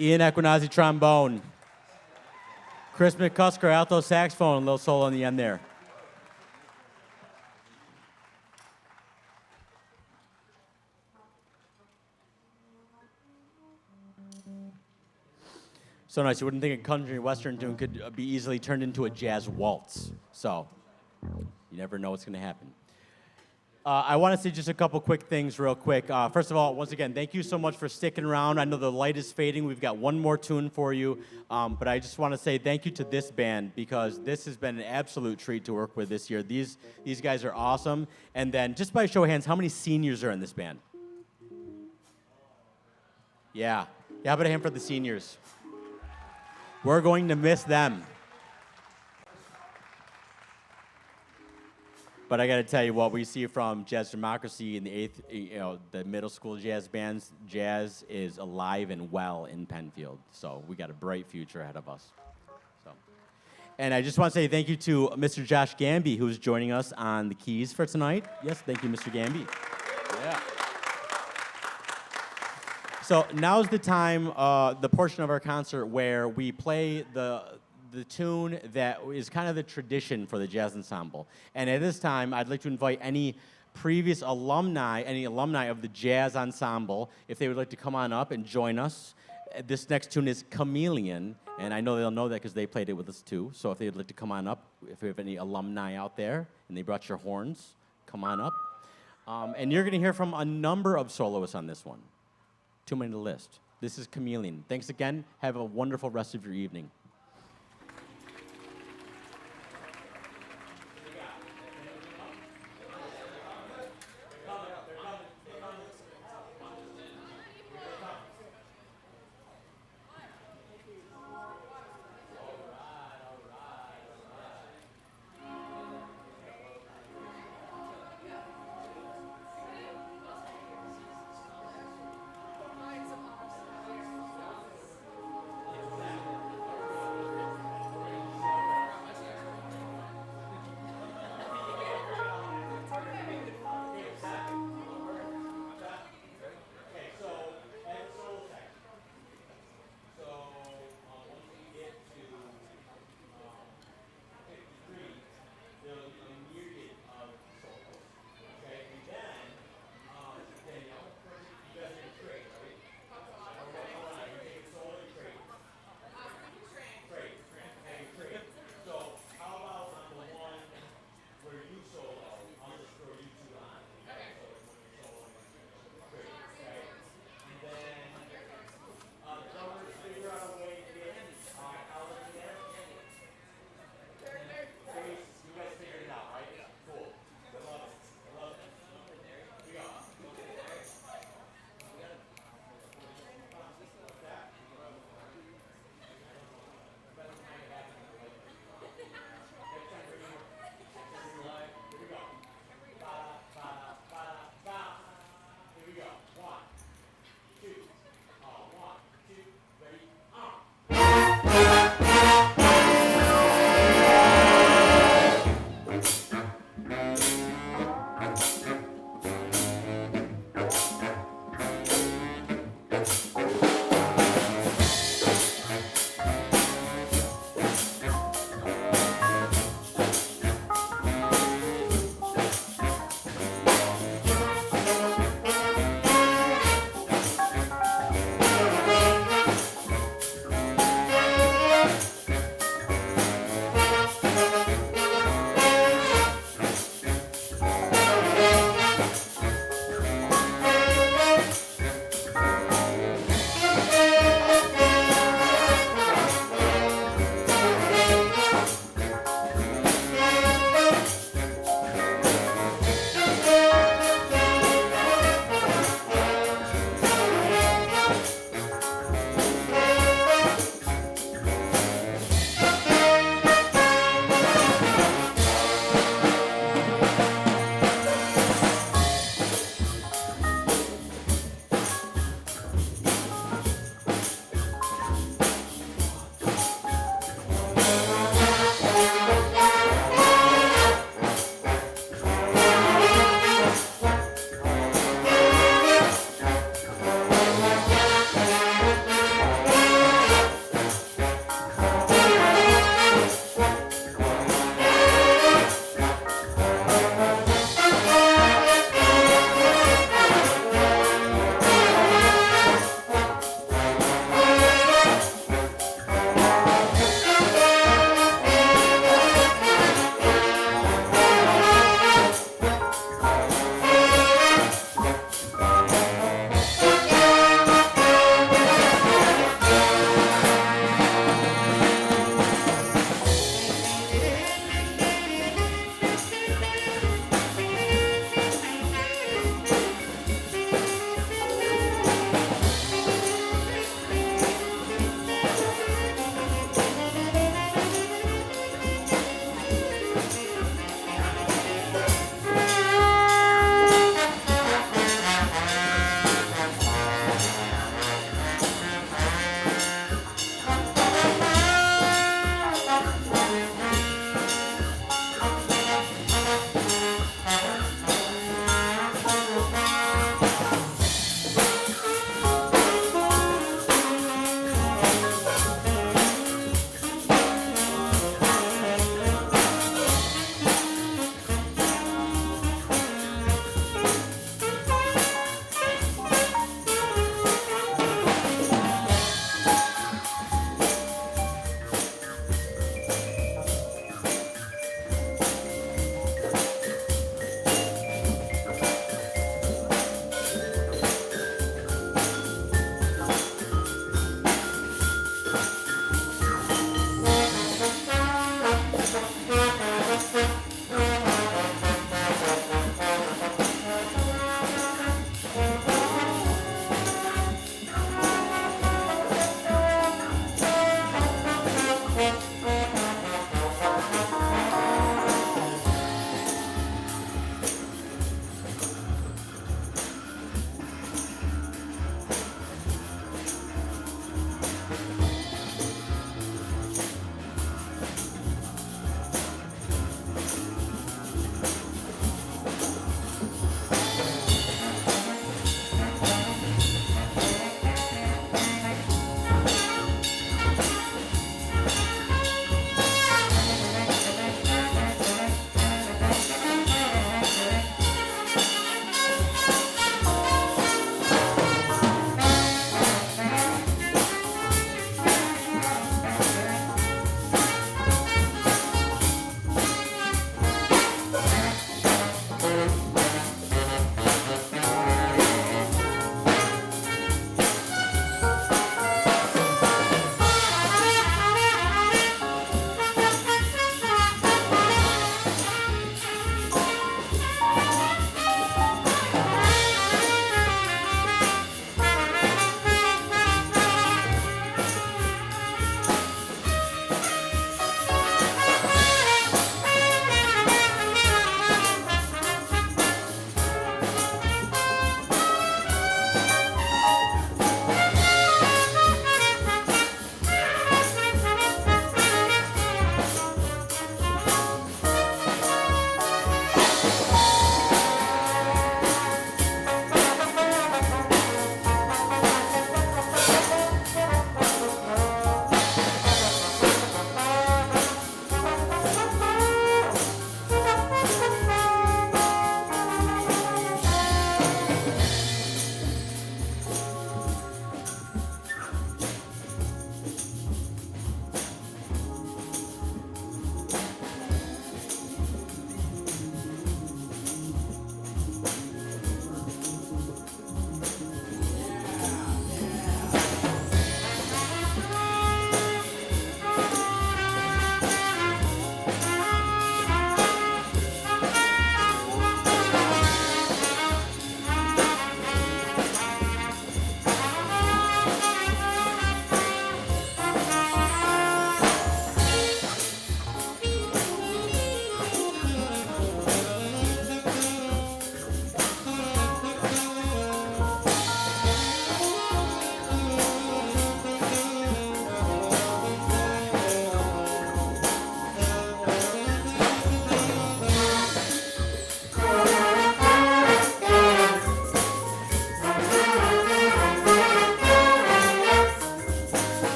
Ian Equinazzi, trombone. Chris McCusker, alto saxophone, a little solo on the end there. So nice. You wouldn't think a country western tune could be easily turned into a jazz waltz. So you never know what's going to happen. I want to say just a couple quick things real quick. First of all, once again, thank you so much for sticking around. I know the light is fading. We've got one more tune for you. But I just want to say thank you to this band because this has been an absolute treat to work with this year. These guys are awesome. And then just by show of hands, how many seniors are in this band? Yeah. How about a hand for the seniors? We're going to miss them. But I got to tell you what we see from Jazz Democracy in the middle school jazz bands. Jazz is alive and well in Penfield, so we got a bright future ahead of us. So, and I just want to say thank you to Mr. Josh Gamby, who's joining us on the keys for tonight. Yes, thank you, Mr. Gamby. Yeah. So now's the time, the portion of our concert where we play the tune that is kind of the tradition for the jazz ensemble. And at this time, I'd like to invite any previous alumni, of the jazz ensemble, if they would like to come on up and join us. This next tune is Chameleon, and I know they'll know that because they played it with us too. So if they'd like to come on up, if we have any alumni out there and they brought your horns, come on up. And you're going to hear from a number of soloists on this one. Too many to list. This is Chameleon. Thanks again. Have a wonderful rest of your evening.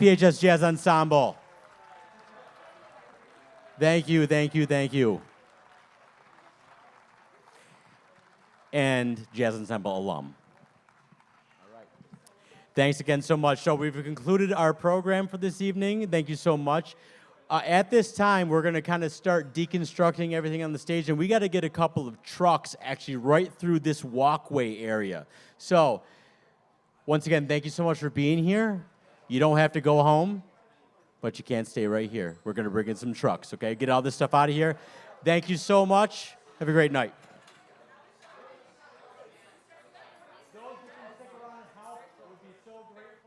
PHS Jazz Ensemble. Thank you, thank you, thank you. And Jazz Ensemble alum. All right. Thanks again so much. So we've concluded our program for this evening. Thank you so much. At this time, we're going to kind of start deconstructing everything on the stage, and we got to get a couple of trucks actually right through this walkway area. So once again, thank you so much for being here. You don't have to go home, but you can't stay right here. We're going to bring in some trucks, okay? Get all this stuff out of here. Thank you so much. Have a great night. Those who can stick around and help, it would be so grateful.